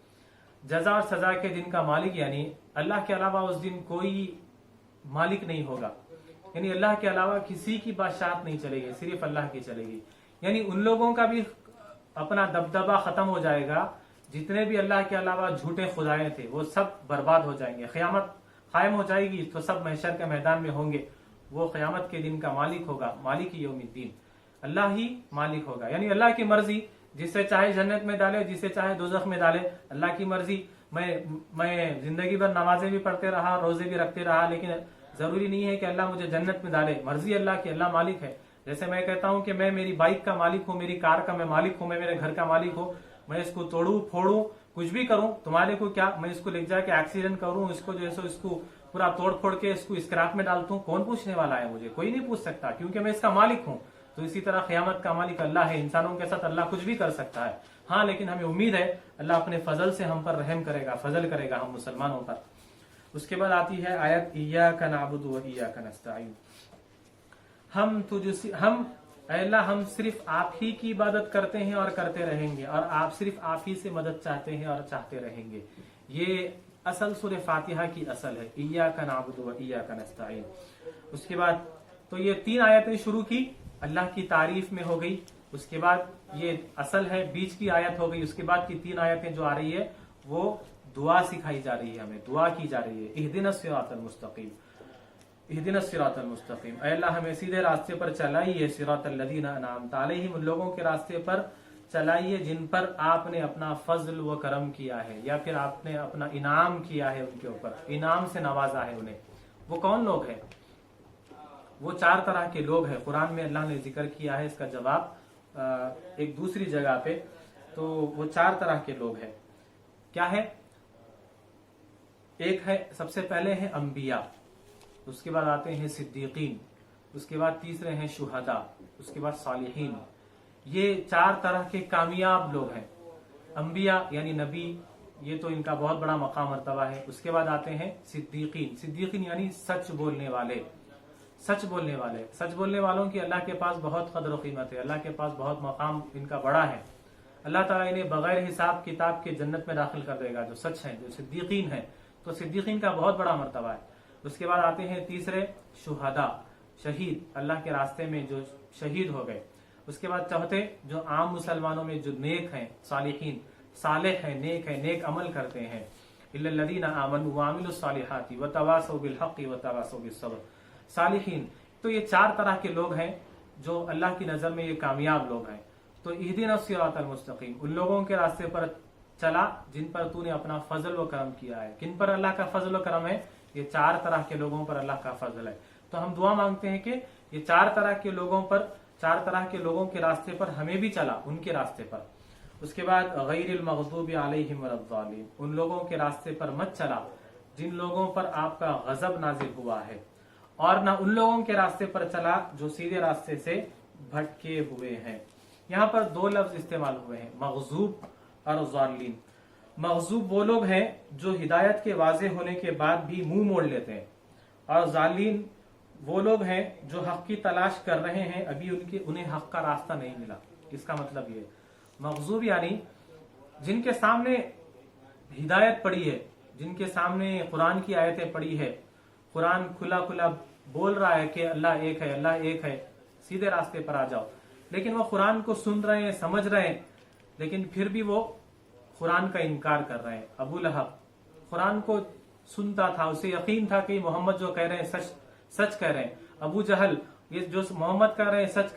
[SPEAKER 1] जजा और सजा के दिन का मालिक यानी अल्लाह के अलावा उस दिन कोई मालिक नहीं होगा, यानी अल्लाह के अलावा किसी की बादशाहत नहीं चलेगी, सिर्फ अल्लाह की चलेगी। यानी उन लोगों का भी अपना दबदबा खत्म हो जाएगा, जितने भी अल्लाह के अलावा झूठे खुदाएं थे वो सब बर्बाद हो जाएंगे। क़यामत कायम हो जाएगी तो सब महशर के मैदान में होंगे। वो क़यामत के दिन का मालिक होगा, मालिक यौमिद्दीन, अल्लाह ही मालिक होगा। यानी अल्लाह की मर्जी जिसे चाहे जन्नत में डाले, जिसे चाहे दोजख में डाले, अल्लाह की मर्जी। मैं जिंदगी भर नमाजें भी पढ़ते रहा, रोजे भी रखते रहा, लेकिन जरूरी नहीं है कि अल्लाह मुझे जन्नत में डाले। मर्जी अल्लाह की, अल्लाह मालिक है। जैसे मैं कहता हूं कि मैं मेरी बाइक का मालिक हूं, मेरी कार का मैं मालिक हूं, मैं मेरे घर का मालिक हूं, मैं इसको तोड़ू फोड़ू कुछ भी करूं, तुम्हारे को क्या, मैं इसको ले जाके एक्सीडेंट करूं, इसको जैसे इसको पूरा तोड़ फोड़ के इसको स्क्रैप में डालता हूं, कौन पूछने वाला है मुझे? कोई नहीं पूछ सकता, क्योंकि मैं इसका मालिक हूं। तो इसी तरह क़यामत का मालिक अल्लाह है। इंसानों के साथ अल्लाह कुछ भी कर सकता है, हाँ, लेकिन हमें उम्मीद है अल्लाह अपने फजल से हम पर रहम करेगा, फजल करेगा हम मुसलमानों पर। उसके बाद आती है आयत इय्याका नअबुदु व इय्याका नस्तईन। अल्लाह हम सिर्फ आप ही की इबादत करते हैं और करते रहेंगे, और आप सिर्फ आप ही से मदद चाहते हैं और चाहते रहेंगे। ये असल सूरह फातिहा की असल है, इय्याका नअबुदु व इय्याका नस्तईन। उसके बाद तो ये 3 आयतें शुरू की, अल्लाह की तारीफ में हो गई। उसके बाद ये असल है, बीच की आयत हो गई। उसके बाद की 3 आयतें जो आ रही है वो दुआ सिखाई जा रही है, हमें दुआ की जा रही है, इहदिनस सिरातल मुस्तकीम, इहदिनस सिरातल मुस्तकीम। अल्लाह हमें सीधे रास्ते पर चलाइए, सिरातल लदीना अनअमत अलैहिम, उन लोगों के रास्ते पर चलाइए जिन पर आपने अपना फजल व करम किया है, या फिर आपने अपना इनाम किया है, उनके ऊपर इनाम से नवाजा है उन्हें। वो कौन लोग हैं? वो 4 तरह के लोग हैं। कुरान में अल्लाह ने जिक्र किया है इसका जवाब एक दूसरी जगह पे। तो वो 4 तरह के लोग हैं। क्या है? एक है, सबसे पहले है अंबिया, उसके बाद आते हैं सिद्दीकीन, उसके बाद तीसरे हैं शुहदा, उसके बाद सालिहीन। ये 4 तरह के कामयाब लोग हैं। अंबिया यानी नबी, ये तो इनका बहुत बड़ा मकाम मर्तबा है। उसके बाद आते हैं सिद्दीकीन, सिद्दीकीन यानी सच बोलने वाले, सच बोलने वाले। सच बोलने वालों की अल्लाह के पास बहुत कदर व कीमत है, अल्लाह के पास बहुत मकाम इनका बड़ा है। अल्लाह ताला इन्हें बगैर हिसाब किताब के जन्नत में दाखिल कर देगा, जो सच है, जो सिद्दीकीन है। तो सिद्दीकीन का बहुत बड़ा मर्तबा है। उसके बाद आते हैं तीसरे शुहदा, शहीद, अल्लाह के रास्ते में जो शहीद हो गए। उसके बाद चौथे जो आम मुसलमानों में जो नेक हैं, सालिहीन, सालेह है, नेक है, नेक अमल करते हैं। इल्लल्लज़ीना आमनू व अमिलुस सालिहाति व तवासौ बिल हक़्क़ि व तवासौ बिस सब्र, सालिहीन। तो ये 4 तरह के लोग हैं जो अल्लाह की नजर में ये कामयाब लोग हैं। तो इहदिनस सिरातल मुस्तकीम, उन लोगों के रास्ते पर चला जिन पर तूने अपना फजल व करम किया है। किन पर अल्लाह का फजल व करम है? ये 4 तरह के लोगों पर अल्लाह का फजल है। तो हम दुआ मांगते हैं कि ये 4 तरह के लोगों पर, 4 तरह के लोगों के रास्ते पर हमें भी चला, उनके रास्ते पर। उसके बाद गैरिल मग़ज़ूबि अलैहिम वलद्दालिन, उन लोगों के रास्ते पर मत चला जिन लोगों पर आपका गजब नाजिल हुआ है, और ना उन लोगों के रास्ते पर चला जो सीधे रास्ते से भटके हुए हैं। यहाँ पर 2 लफ्ज इस्तेमाल हुए हैं, मग़ज़ूब और ज़ालिन। मग़ज़ूब वो लोग हैं जो हिदायत के वाज़े होने के बाद भी मुंह मोड़ लेते हैं, और ज़ालिन वो लोग हैं जो हक की तलाश कर रहे हैं, अभी उन्हें हक का रास्ता नहीं मिला। इसका मतलब ये मग़ज़ूब यानी जिनके सामने हिदायत पड़ी है, जिनके सामने कुरान की आयतें पड़ी है, कुरान खुला खुला बोल रहा है कि अल्लाह एक है, अल्लाह एक है, सीधे रास्ते पर आ जाओ, लेकिन वो कुरान को सुन रहे हैं, समझ रहे हैं, लेकिन फिर भी वो कुरान का इनकार कर रहे हैं। अबू लहब कुरान को सुनता था, उसे यकीन था कि मोहम्मद जो कह रहे हैं सच कह रहे हैं। अबू जहल ये जो मोहम्मद कह रहे हैं सच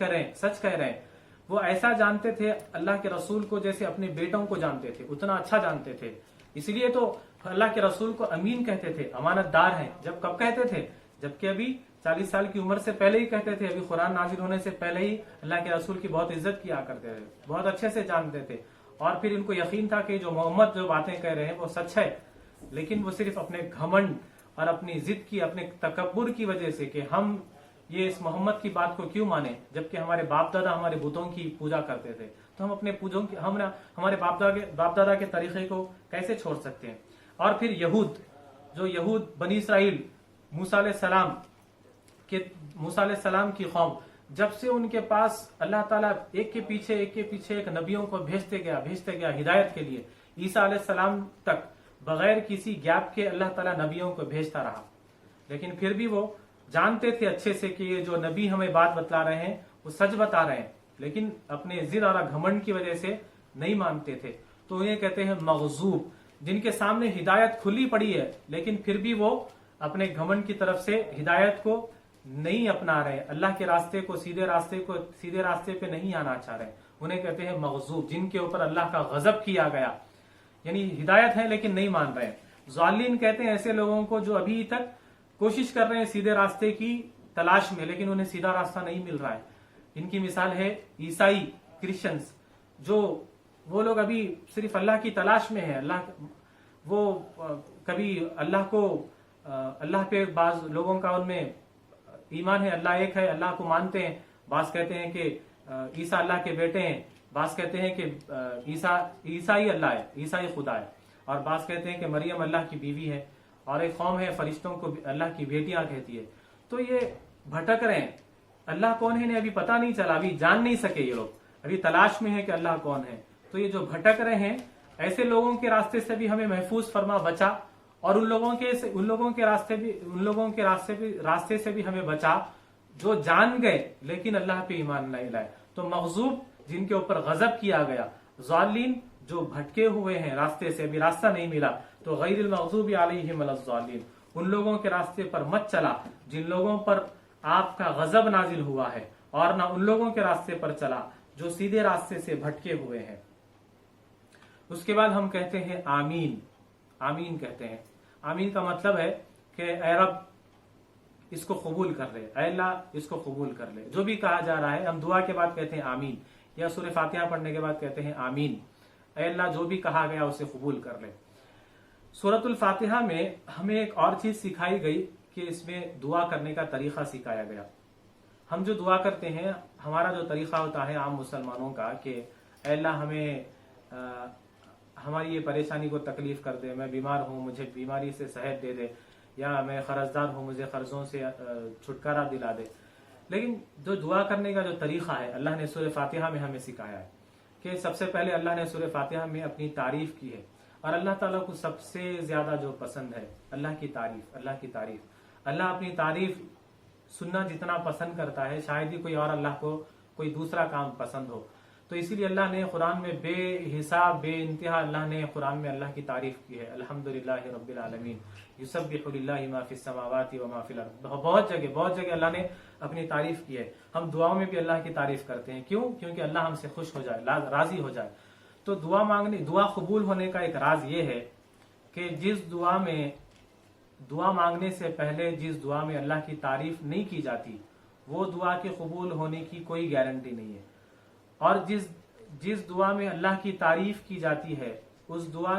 [SPEAKER 1] कह रहे हैं। वो ऐसा जानते थे अल्लाह के रसूल को जैसे अपने बेटों को जानते थे, उतना अच्छा जानते थे। इसलिए तो अल्लाह के रसूल को अमीन कहते थे, अमानतदार हैं। जब कब कहते थे? जबकि अभी 40 साल की उम्र से पहले ही कहते थे, अभी कुरान नाजिल होने से पहले ही अल्लाह के रसूल की बहुत इज्जत किया करते थे, बहुत अच्छे से जानते थे। और फिर इनको यकीन था कि जो मोहम्मद जो बातें कह रहे हैं वो सच है, लेकिन वो सिर्फ अपने घमंड और अपनी जिद की, अपने तकब्बुर की वजह से कि हम ये इस मोहम्मद की बात को क्यों माने, जबकि हमारे बाप दादा हमारे बुतों की पूजा करते थे, तो हम अपने पूजों की, हम हमारे बाप दादा के तरीके को कैसे छोड़ सकते हैं। और फिर यहूद बनी इसराइल, मूसा अलैहिस्सलाम की कौम, जब से उनके पास अल्लाह ताला एक के पीछे एक नबियों को भेजते गया हिदायत के लिए, ईसा अलैहिस्सलाम तक बगैर किसी गैप के अल्लाह ताला नबियों को भेजता रहा। लेकिन फिर भी वो जानते थे अच्छे से कि ये जो नबी हमें बात बतला रहे हैं वो सच बता रहे हैं, लेकिन अपने जिद और घमंड की वजह से नहीं मानते थे। तो उन्हें कहते हैं मग़ज़ूब, जिनके सामने हिदायत खुली पड़ी है, लेकिन फिर भी वो अपने घमंड की तरफ से हिदायत को नहीं अपना रहे, अल्लाह के रास्ते को, सीधे रास्ते पे नहीं आना चाह रहे। انہیں کہتے ہیں مغضوب، جن کے اوپر اللہ کا غضب کیا گیا، یعنی ہدایت ہے لیکن نہیں مان رہے ہیں۔ ضالین کہتے ہیں ایسے لوگوں کو جو ابھی تک کوشش کر رہے ہیں سیدھے راستے کی تلاش میں، لیکن انہیں سیدھا راستہ نہیں مل رہا ہے۔ ان کی مثال ہے عیسائی، کرسچنز، جو وہ لوگ ابھی صرف اللہ کی تلاش میں ہیں۔ وہ کبھی اللہ پہ بعض لوگوں کا ان میں ایمان ہے، اللہ ایک ہے، اللہ کو مانتے ہیں، بعض کہتے ہیں کہ عیسیٰ اللہ کے بیٹے ہیں، بعض کہتے ہیں کہ عیسائی اللہ ہے، عیسائی خدا ہے، اور بعض کہتے ہیں کہ مریم اللہ کی بیوی ہے، اور ایک قوم ہے فرشتوں کو اللہ کی بیٹیاں کہتی ہے۔ تو یہ بھٹک رہے ہیں، اللہ کون ہے انہیں ابھی پتہ نہیں چلا، ابھی جان نہیں سکے، یہ لوگ ابھی تلاش میں ہے کہ اللہ کون ہے۔ تو یہ جو بھٹک رہے ہیں، ایسے لوگوں کے راستے سے بھی ہمیں محفوظ فرما، بچا، اور ان لوگوں کے راستے سے بھی ہمیں بچا جو جان گئے لیکن اللہ پہ ایمان نہیں لائے۔ تو مغضوب جن کے اوپر غضب کیا گیا، ضالین جو بھٹکے ہوئے ہیں راستے سے، ابھی راستہ نہیں ملا، تو غیر المغضوب علیہم ولا الضالین، ان لوگوں کے راستے پر مت چلا جن لوگوں پر آپ کا غضب نازل ہوا ہے، اور نہ ان لوگوں کے راستے پر چلا جو سیدھے راستے سے بھٹکے ہوئے ہیں۔ اس کے بعد ہم کہتے ہیں آمین۔ آمین کہتے ہیں، آمین کا مطلب ہے کہ اے رب اس کو قبول کر لے، اے اللہ اس کو قبول کر لے۔ جو بھی کہا جا رہا ہے ہم دعا کے بعد کہتے ہیں آمین، یا سورہ فاتحہ پڑھنے کے بعد کہتے ہیں آمین، اے اللہ جو بھی کہا گیا اسے قبول کر لے۔ سورۃ الفاتحہ میں ہمیں ایک اور چیز سکھائی گئی کہ اس میں دعا کرنے کا طریقہ سکھایا گیا۔ ہم جو دعا کرتے ہیں، ہمارا جو طریقہ ہوتا ہے عام مسلمانوں کا کہ اے اللہ ہماری یہ پریشانی کو تکلیف کر دے، میں بیمار ہوں مجھے بیماری سے صحت دے دے، یا میں قرض دار ہوں مجھے قرضوں سے چھٹکارا دلا دے۔ لیکن جو دعا کرنے کا جو طریقہ ہے اللہ نے سورہ فاتحہ میں ہمیں سکھایا ہے کہ سب سے پہلے اللہ نے سورہ فاتحہ میں اپنی تعریف کی ہے، اور اللہ تعالیٰ کو سب سے زیادہ جو پسند ہے اللہ کی تعریف، اللہ کی تعریف۔ اللہ اپنی تعریف سننا جتنا پسند کرتا ہے شاید ہی کوئی اور اللہ کو کوئی دوسرا کام پسند ہو۔ تو اسی لیے اللہ نے قرآن میں بے حساب بے انتہا اللہ نے قرآن میں اللہ کی تعریف کی ہے۔ الحمدللہ رب العالمین، یسبح للہ ما فی السماوات و ما فی الارض۔ بہت جگہ اللہ نے اپنی تعریف کی ہے۔ ہم دعاؤں میں بھی اللہ کی تعریف کرتے ہیں، کیوں؟ کیونکہ اللہ ہم سے خوش ہو جائے، راضی ہو جائے۔ تو دعا قبول ہونے کا ایک راز یہ ہے کہ جس دعا مانگنے سے پہلے جس دعا میں اللہ کی تعریف نہیں کی جاتی، وہ دعا کے قبول ہونے کی کوئی گارنٹی نہیں ہے، اور جس دعا میں اللہ کی تعریف کی جاتی ہے اس دعا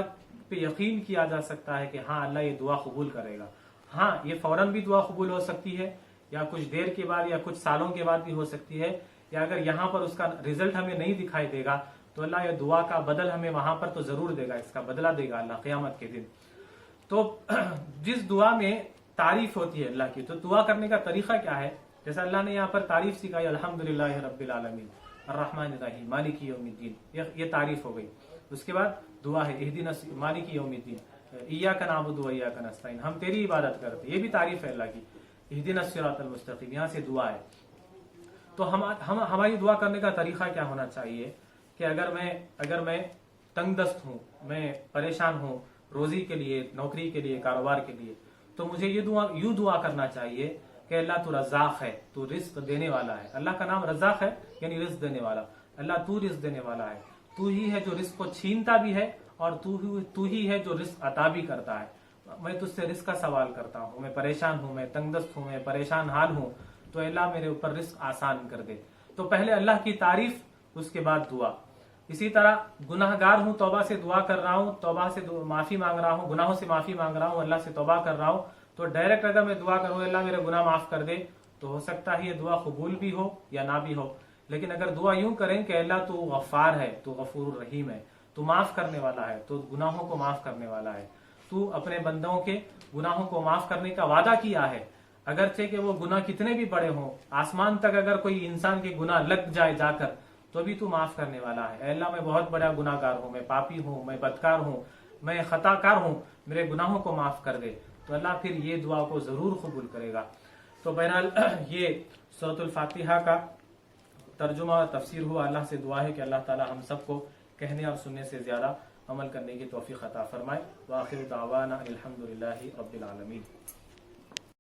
[SPEAKER 1] پہ یقین کیا جا سکتا ہے کہ ہاں اللہ یہ دعا قبول کرے گا۔ ہاں یہ فوراً بھی دعا قبول ہو سکتی ہے، یا کچھ دیر کے بعد یا کچھ سالوں کے بعد بھی ہو سکتی ہے، یا اگر یہاں پر اس کا رزلٹ ہمیں نہیں دکھائی دے گا تو اللہ یہ دعا کا بدل ہمیں وہاں پر تو ضرور دے گا، اس کا بدلہ دے گا اللہ قیامت کے دن۔ تو جس دعا میں تعریف ہوتی ہے اللہ کی، تو دعا کرنے کا طریقہ کیا ہے؟ جیسا اللہ نے یہاں پر تعریف سکھائی الحمدللہ رب العالمین الرحمن الرحیم مالک یوم الدین، یہ تعریف ہو گئی۔ اس کے بعد دعا ہے اہدنا مالک یوم الدین ایاک نعبد و ایاک نستعین، ہم تیری عبادت کرتے، یہ بھی تعریف ہے اللہ کی، اہدنا الصراط المستقیم، یہاں سے دعا ہے۔ تو ہماری دعا کرنے کا طریقہ کیا ہونا چاہیے کہ اگر میں تنگ دست ہوں، میں پریشان ہوں روزی کے لیے، نوکری کے لیے، کاروبار کے لیے، تو مجھے یوں دعا کرنا چاہیے کہ اللہ تو رزاق ہے، تو رزق دینے والا ہے۔ اللہ کا نام رزاق ہے، یعنی رزق دینے والا۔ اللہ تو رزق دینے والا ہے، تو ہی ہے جو رزق کو چھینتا بھی ہے، اور تو ہی ہے جو رزق عطا بھی کرتا ہے۔ میں تجھ سے رزق کا سوال کرتا ہوں، میں پریشان ہوں، میں تنگ دست ہوں، میں پریشان حال ہوں، تو اللہ میرے اوپر رزق آسان کر دے۔ تو پہلے اللہ کی تعریف، اس کے بعد دعا۔ اسی طرح گناہ گار ہوں، توبہ سے دعا کر رہا ہوں، توبہ سے معافی مانگ رہا ہوں، گناہوں سے معافی مانگ رہا ہوں، اللہ سے توبہ کر رہا ہوں، تو ڈائریکٹ اگر میں دعا کروں اللہ میرے گناہ معاف کر دے، تو ہو سکتا ہے یہ دعا قبول بھی ہو یا نہ بھی ہو۔ لیکن اگر دعا یوں کریں کہ اللہ تو غفار ہے، تو غفور الرحیم ہے، تو معاف کرنے والا ہے، تو گناہوں کو معاف کرنے والا ہے، تو اپنے بندوں کے گناہوں کو معاف کرنے کا وعدہ کیا ہے، اگرچہ کہ وہ گناہ کتنے بھی بڑے ہوں، آسمان تک اگر کوئی انسان کے گناہ لگ جائے جا کر، تو بھی تو معاف کرنے والا ہے۔ اے اللہ میں بہت بڑا گناہ گار ہوں، میں پاپی ہوں، میں بدکار ہوں، میں خطا کار ہوں، میرے گناہوں کو معاف کر دے، تو اللہ پھر یہ دعا کو ضرور قبول کرے گا۔ تو بہرحال یہ سورۃ الفاتحہ کا ترجمہ اور تفسیر ہوا۔ اللہ سے دعا ہے کہ اللہ تعالی ہم سب کو کہنے اور سننے سے زیادہ عمل کرنے کی توفیق عطا فرمائے۔ وآخر دعوانا الحمدللہ رب العالمین۔